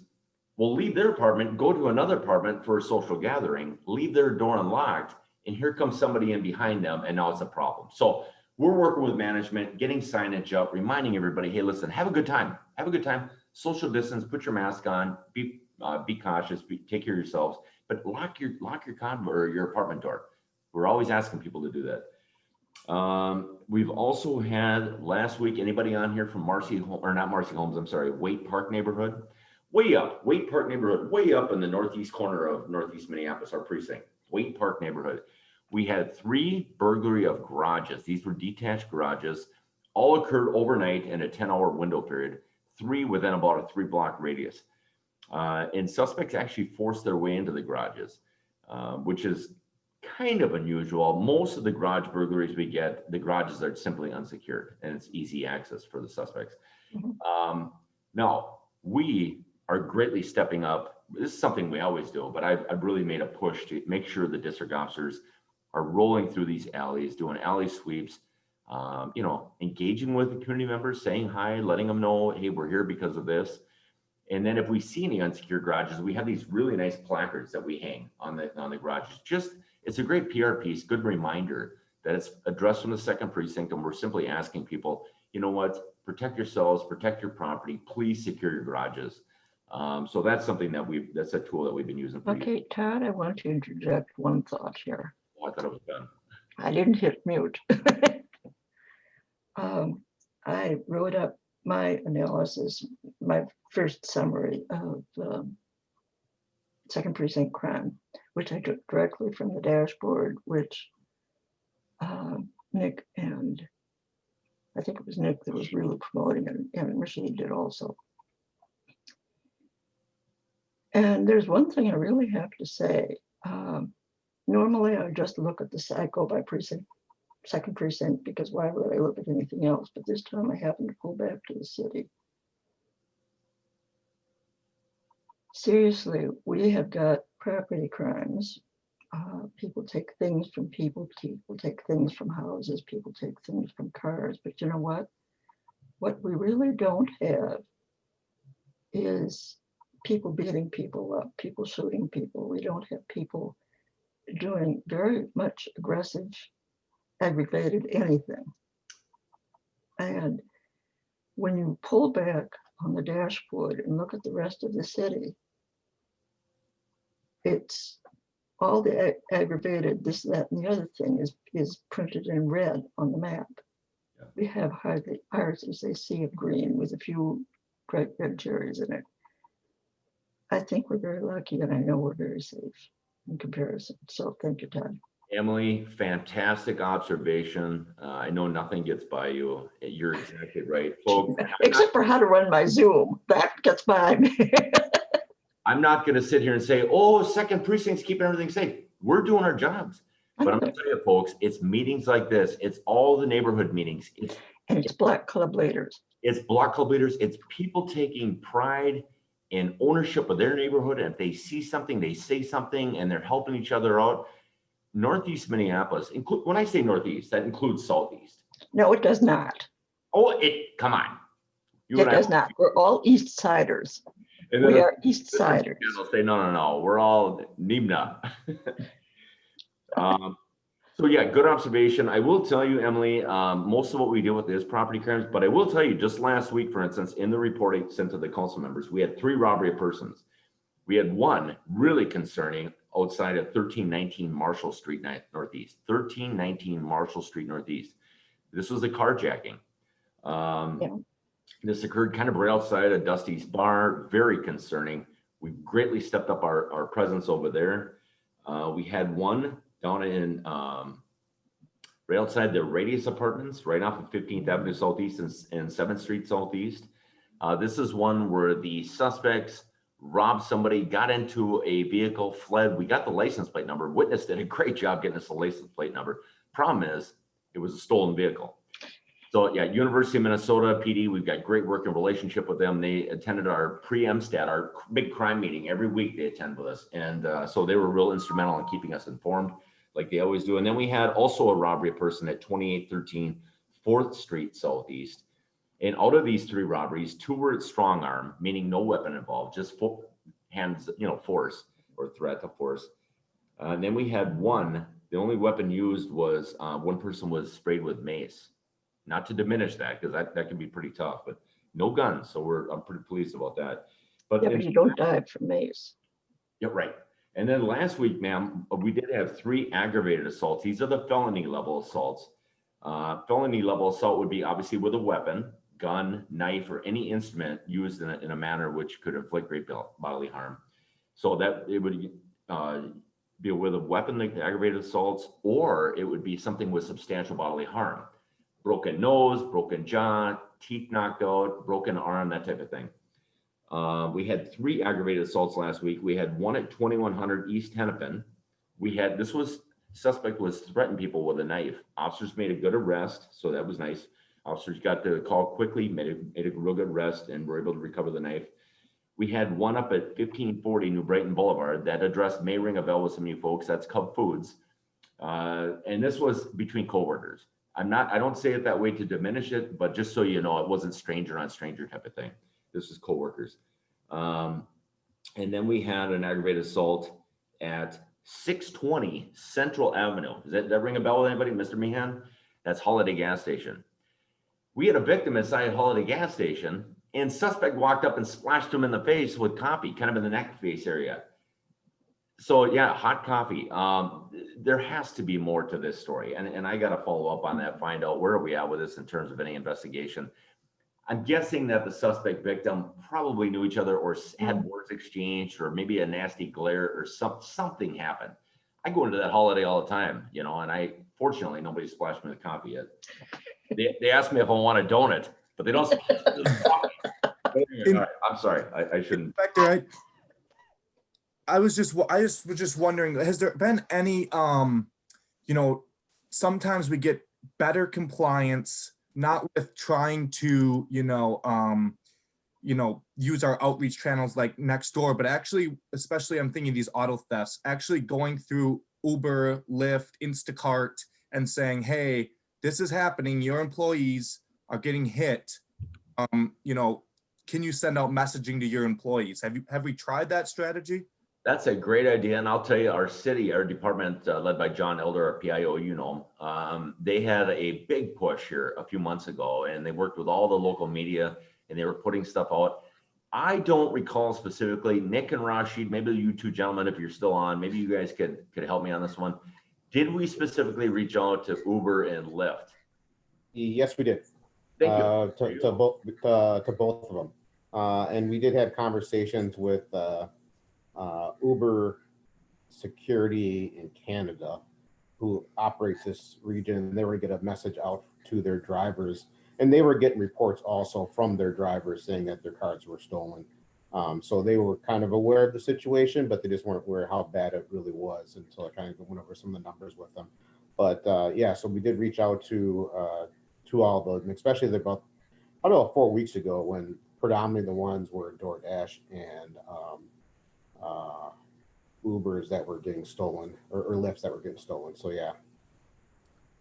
will leave their apartment, go to another apartment for a social gathering, leave their door unlocked, and here comes somebody in behind them, and now it's a problem. So we're working with management, getting signage up, reminding everybody, hey, listen, have a good time. Have a good time. Social distance, put your mask on, be cautious, take care of yourselves, but lock your condo or your apartment door. We're always asking people to do that. We've also had last week, anybody on here from Waite Park neighborhood? Waite Park neighborhood, way up in the northeast corner of Northeast Minneapolis, our precinct, Waite Park neighborhood. We had 3 burglary of garages. These were detached garages, all occurred overnight in a 10-hour window period, 3 within about a 3-block radius. And suspects actually forced their way into the garages, which is kind of unusual. Most of the garage burglaries we get, the garages are simply unsecured and it's easy access for the suspects. Mm-hmm. Now, we are greatly stepping up. This is something we always do, but I've really made a push to make sure the district officers are rolling through these alleys, doing alley sweeps, you know, engaging with the community members, saying hi, letting them know, hey, we're here because of this. And then if we see any unsecured garages, we have these really nice placards that we hang on the garages. It's a great PR piece, good reminder that it's addressed from the 2nd Precinct, and we're simply asking people, you know what, protect yourselves, protect your property, please secure your garages. So that's something that's a tool that we've been using. Okay, Todd, I want to interject one thought here. Oh, I thought it was done. I didn't hit mute. I wrote up my analysis, my first summary of 2nd Precinct crime, which I took directly from the dashboard, which Nick and I think it was Nick that was really promoting it, and Rashid did also. And there's one thing I really have to say. Normally I just look at I go by precinct, second precinct, because why would I look at anything else? But this time I happened to pull back to the city. Seriously, we have got property crimes. People take things from people take things from houses, people take things from cars. But you know what? What we really don't have is people beating people up, people shooting people. We don't have people doing very much aggressive, aggravated anything. And when you pull back on the dashboard and look at the rest of the city, it's all the aggravated this, that, and the other thing is printed in red on the map. Yeah. We have hardly ours as they see of green with a few bright red cherries in it. I think we're very lucky, and I know we're very safe in comparison. So thank you, Todd. Emily, fantastic observation. I know nothing gets by you. You're exactly right, folks. Except for how to run my Zoom, that gets by me. I'm not going to sit here and say, oh, second precinct's keeping everything safe. We're doing our jobs. But I'm going to tell you, folks, it's meetings like this. It's all the neighborhood meetings. It's Black Club leaders. It's Black Club leaders. It's people taking pride in ownership of their neighborhood. And if they see something, they say something, and they're helping each other out. Northeast Minneapolis, when I say Northeast, that includes Southeast. No, it does not. Oh, come on. It does not. We're all East Siders. We are East Siders. They'll say, no. We're all Nimna. So yeah, good observation. I will tell you, Emily, most of what we deal with is property crimes, but I will tell you, just last week, for instance, in the report I sent to the council members, we had 3 robbery of persons. We had one really concerning outside of 1319 Marshall Street Northeast. 1319 Marshall Street Northeast. This was a carjacking. Yeah. This occurred kind of right outside of Dusty's bar. Very concerning. We greatly stepped up our presence over there. We had one down in right outside the Radius Apartments, right off of 15th Avenue Southeast and 7th Street Southeast. This is one where the suspects robbed somebody, got into a vehicle, fled. We got the license plate number. Witness did a great job getting us the license plate number. Problem is, it was a stolen vehicle. So yeah, University of Minnesota PD, we've got great working relationship with them. They attended our pre-MSTAT, our big crime meeting. Every week they attend with us. And so they were real instrumental in keeping us informed like they always do. And then we had also a robbery person at 2813 4th Street Southeast. And out of these 3 robberies, 2 were at strong arm, meaning no weapon involved, just hands, force or threat to force. And then we had one, the only weapon used was one person was sprayed with mace. Not to diminish that, because that can be pretty tough, but no guns. So I'm pretty pleased about that. But you don't die from mace. Yeah, right. And then last week, ma'am, we did have 3 aggravated assaults. These are the felony level assaults. Felony level assault would be obviously with a weapon, gun, knife, or any instrument used in a manner which could inflict great bodily harm. So that it would be with a weapon like the aggravated assaults, or it would be something with substantial bodily harm. Broken nose, broken jaw, teeth knocked out, broken arm, that type of thing. We had 3 aggravated assaults last week. We had one at 2100 East Hennepin. Suspect was threatening people with a knife. Officers made a good arrest, so that was nice. Officers got the call quickly, made a real good arrest, and were able to recover the knife. We had one up at 1540 New Brighton Boulevard. That address may ring a bell with some of you folks. That's Cub Foods. And this was between coworkers. I don't say it that way to diminish it, but just so you know, it wasn't stranger on stranger type of thing. This is coworkers. And then we had an aggravated assault at 620 Central Avenue. Does that ring a bell with anybody, Mr. Meehan? That's Holiday Gas Station. We had a victim inside Holiday Gas Station, and suspect walked up and splashed him in the face with coffee, kind of in the neck face area. So yeah, hot coffee. There has to be more to this story, and I got to follow up on that, find out where are we at with this in terms of any investigation. I'm guessing that the suspect victim probably knew each other or had words exchanged, or maybe a nasty glare or something happened. I go into that Holiday all the time, and fortunately nobody splashed me with coffee yet. They asked me if I want a donut, but they don't. All right, I'm sorry. I shouldn't. Inspector, I was just wondering, has there been any, sometimes we get better compliance, not with trying to, use our outreach channels like next door, but actually, especially I'm thinking these auto thefts, actually going through Uber, Lyft, Instacart and saying, hey, this is happening. Your employees are getting hit. Can you send out messaging to your employees? Have we tried that strategy? That's a great idea. And I'll tell you, our department led by John Elder, our PIO, they had a big push here a few months ago, and they worked with all the local media and they were putting stuff out. I don't recall specifically, Nick and Rashid, maybe you two gentlemen, if you're still on, maybe you guys could help me on this one. Did we specifically reach out to Uber and Lyft? Yes, we did. Thank you. To both of them. And we did have conversations with Uber security in Canada, who operates this region. They were going to get a message out to their drivers, and they were getting reports also from their drivers saying that their cars were stolen. So they were kind of aware of the situation, but they just weren't aware how bad it really was until I kind of went over some of the numbers with them. But yeah, so we did reach out to all those, and especially about 4 weeks ago, when predominantly the ones were DoorDash and Ubers that were getting stolen, or Lyfts that were getting stolen. So yeah.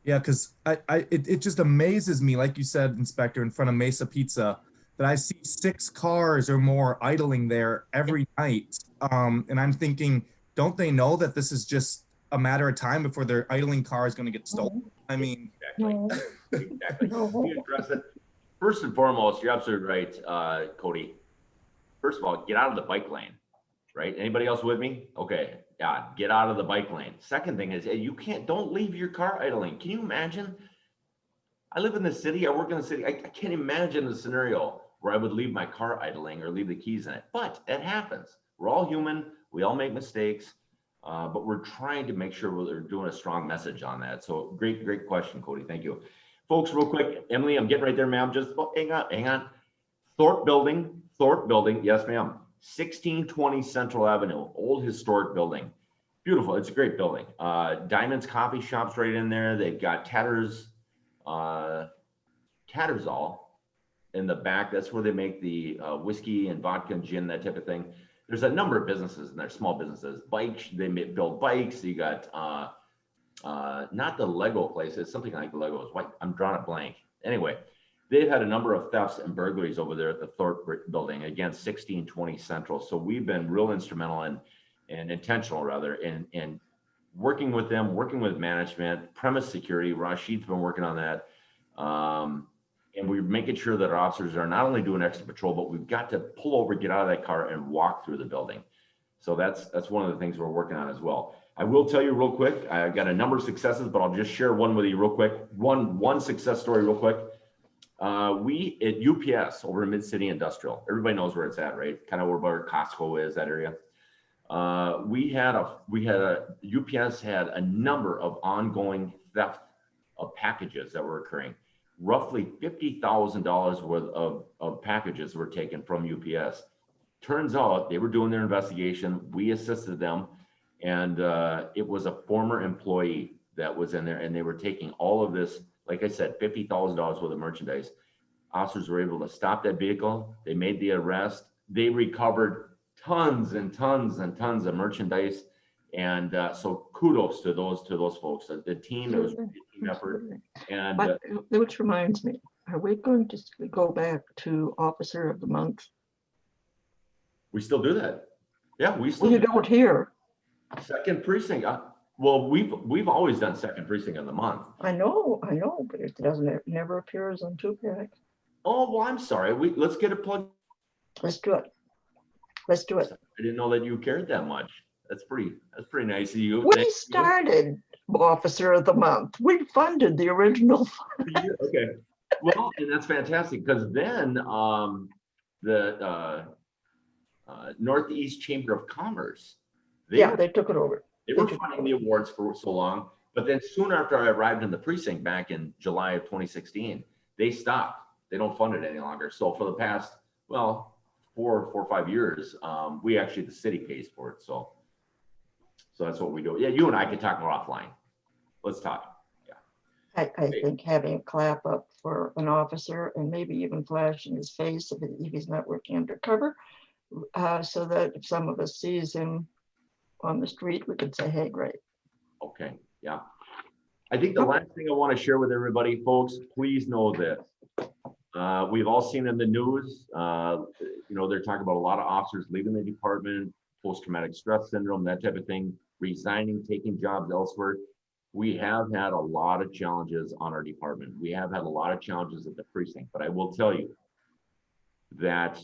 Yeah, because it just amazes me, like you said, Inspector, in front of Mesa Pizza, that I see 6 cars or more idling there every night. And I'm thinking, don't they know that this is just a matter of time before their idling car is going to get stolen? I mean, exactly. We address it. First and foremost, you're absolutely right, Cody. First of all, get out of the bike lane, right? Anybody else with me? Okay, yeah, get out of the bike lane. Second thing is, don't leave your car idling. Can you imagine? I live in the city, I work in the city. I can't imagine a scenario where I would leave my car idling or leave the keys in it, but it happens. We're all human, we all make mistakes, but we're trying to make sure we're doing a strong message on that. So great question, Cody, thank you. Folks, real quick, Emily, I'm getting right there, ma'am. Just hang on. Thorpe Building, yes, ma'am. 1620 Central Avenue, old historic building. Beautiful, it's a great building. Diamond's Coffee Shop's right in there. They've got Tattersall in the back. That's where they make the whiskey and vodka and gin, that type of thing. There's a number of businesses in there, small businesses. Bikes, they build bikes. You got not the Lego place, it's something like the Legos. What? I'm drawing a blank. Anyway, they've had a number of thefts and burglaries over there at the Thorpe building, again, 1620 Central. So we've been real instrumental and intentional rather in working with them, working with management, premise security. Rashid's been working on that. And we're making sure that our officers are not only doing extra patrol, but we've got to pull over, get out of that car and walk through the building. So that's one of the things we're working on as well. I will tell you real quick, I got a number of successes, but I'll just share one with you real quick. One success story real quick. We at UPS over in Mid-City Industrial, everybody knows where it's at, right? Kind of where Costco is, that area. UPS had a number of ongoing theft of packages that were occurring. Roughly $50,000 worth of packages were taken from UPS. Turns out they were doing their investigation. We assisted them, and it was a former employee that was in there, and they were taking all of this, like I said, $50,000 worth of merchandise. Officers were able to stop that vehicle. They made the arrest. They recovered tons and tons and tons of merchandise. And so kudos to those folks. The team, it was a team effort. And which reminds me, are we going to go back to Officer of the Month? We still do that. Yeah, we still. Well, you don't hear. Second precinct. Well, we've always done second precinct of the month. I know, but it never appears on 2-pack. Oh, well, I'm sorry. Let's get a plug. Let's do it. I didn't know that you cared that much. That's pretty nice of you. We started Officer of the Month. We funded the original. Okay. Well, and that's fantastic, because then the Northeast Chamber of Commerce, they took it over. They were funding the awards for so long, But then soon after I arrived in the precinct back in July of 2016, they stopped. They don't fund it any longer. So for the past, well, four or 5 years, we actually, the city pays for it. So that's what we do. Yeah, you and I can talk more offline. Let's talk. I think having a clap up for an officer and maybe even flashing his face if he's not working undercover, so that if some of us sees him on the street, we can say, hey, great. Okay, yeah. I think the last thing I want to share with everybody, folks, please know this. We've all seen in the news, they're talking about a lot of officers leaving the department, post-traumatic stress syndrome, that type of thing, resigning, taking jobs elsewhere. We have had a lot of challenges on our department. We have had a lot of challenges at the precinct, but I will tell you that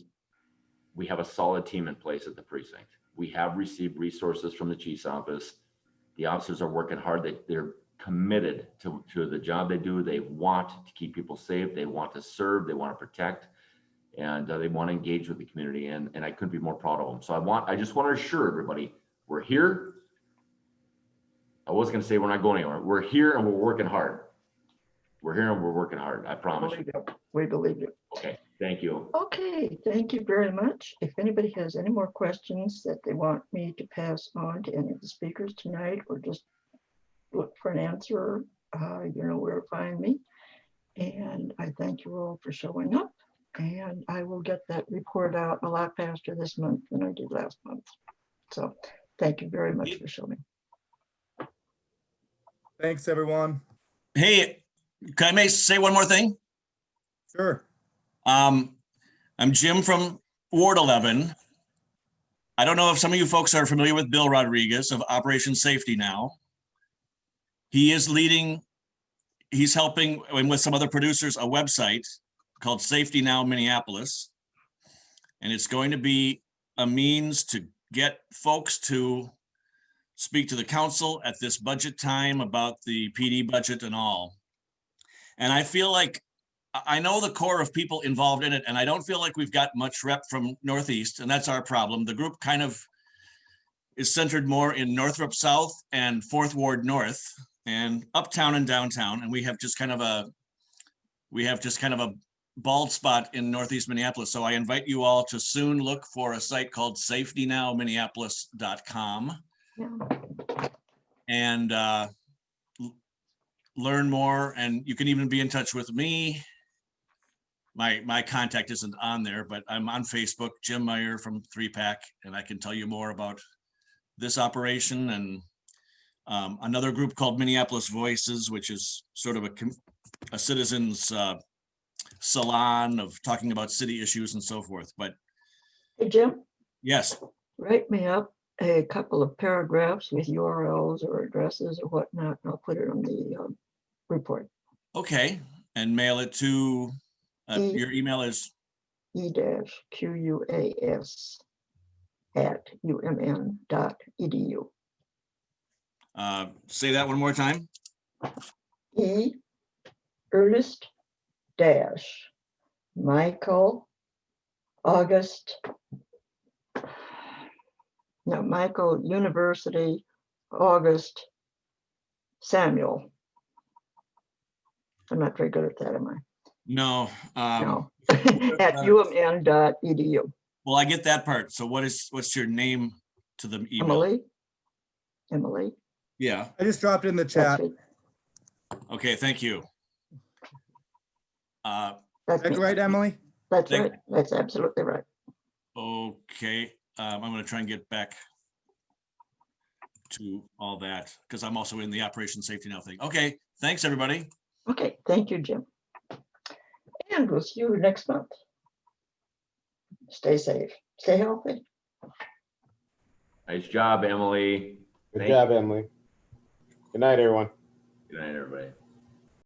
we have a solid team in place at the precinct. We have received resources from the chief's office. The officers are working hard. They're committed to the job they do. They want to keep people safe. They want to serve. They want to protect, and they want to engage with the community. And I couldn't be more proud of them. So I just want to assure everybody, we're here. I was going to say we're not going anywhere. We're here and we're working hard. We're here and we're working hard. I promise you. We believe you. Okay. Thank you. Okay, thank you very much. If anybody has any more questions that they want me to pass on to any of the speakers tonight, or just look for an answer, you know where to find me. And I thank you all for showing up. And I will get that report out a lot faster this month than I did last month. So thank you very much for showing. Thanks, everyone. Hey, can I say one more thing? Sure. I'm Jim from Ward 11. I don't know if some of you folks are familiar with Bill Rodriguez of Operation Safety Now. He's helping, and with some other producers, a website called Safety Now Minneapolis. And it's going to be a means to get folks to speak to the council at this budget time about the PD budget and all. And I feel like I know the core of people involved in it, and I don't feel like we've got much rep from Northeast, and that's our problem. The group kind of is centered more in Northrop South and 4th Ward North and uptown and downtown. And we have just kind of a bald spot in Northeast Minneapolis. So I invite you all to soon look for a site called safetynowminneapolis.com. Yeah. And learn more, and you can even be in touch with me. My contact isn't on there, but I'm on Facebook, Jim Meyer from 3PAC, and I can tell you more about this operation and another group called Minneapolis Voices, which is sort of a citizens salon of talking about city issues and so forth. But hey, Jim. Yes. Write me up a couple of paragraphs with URLs or addresses or whatnot, and I'll put it on the report. Okay, and mail it to your email is e-qus@umn.edu. Say that one more time. Ernest Michael University August Samuel. I'm not very good at that, am I? No. No. At umn.edu. Well, I get that part. So what's your name to the email? Emily. Yeah. I just dropped it in the chat. Okay, thank you. That's right, Emily? That's right. That's absolutely right. Okay. I'm going to try and get back to all that because I'm also in the Operation Safety Now thing. Okay. Thanks, everybody. Okay. Thank you, Jim. And we'll see you next month. Stay safe. Stay healthy. Nice job, Emily. Good job, Emily. Good night, everyone. Good night, everybody.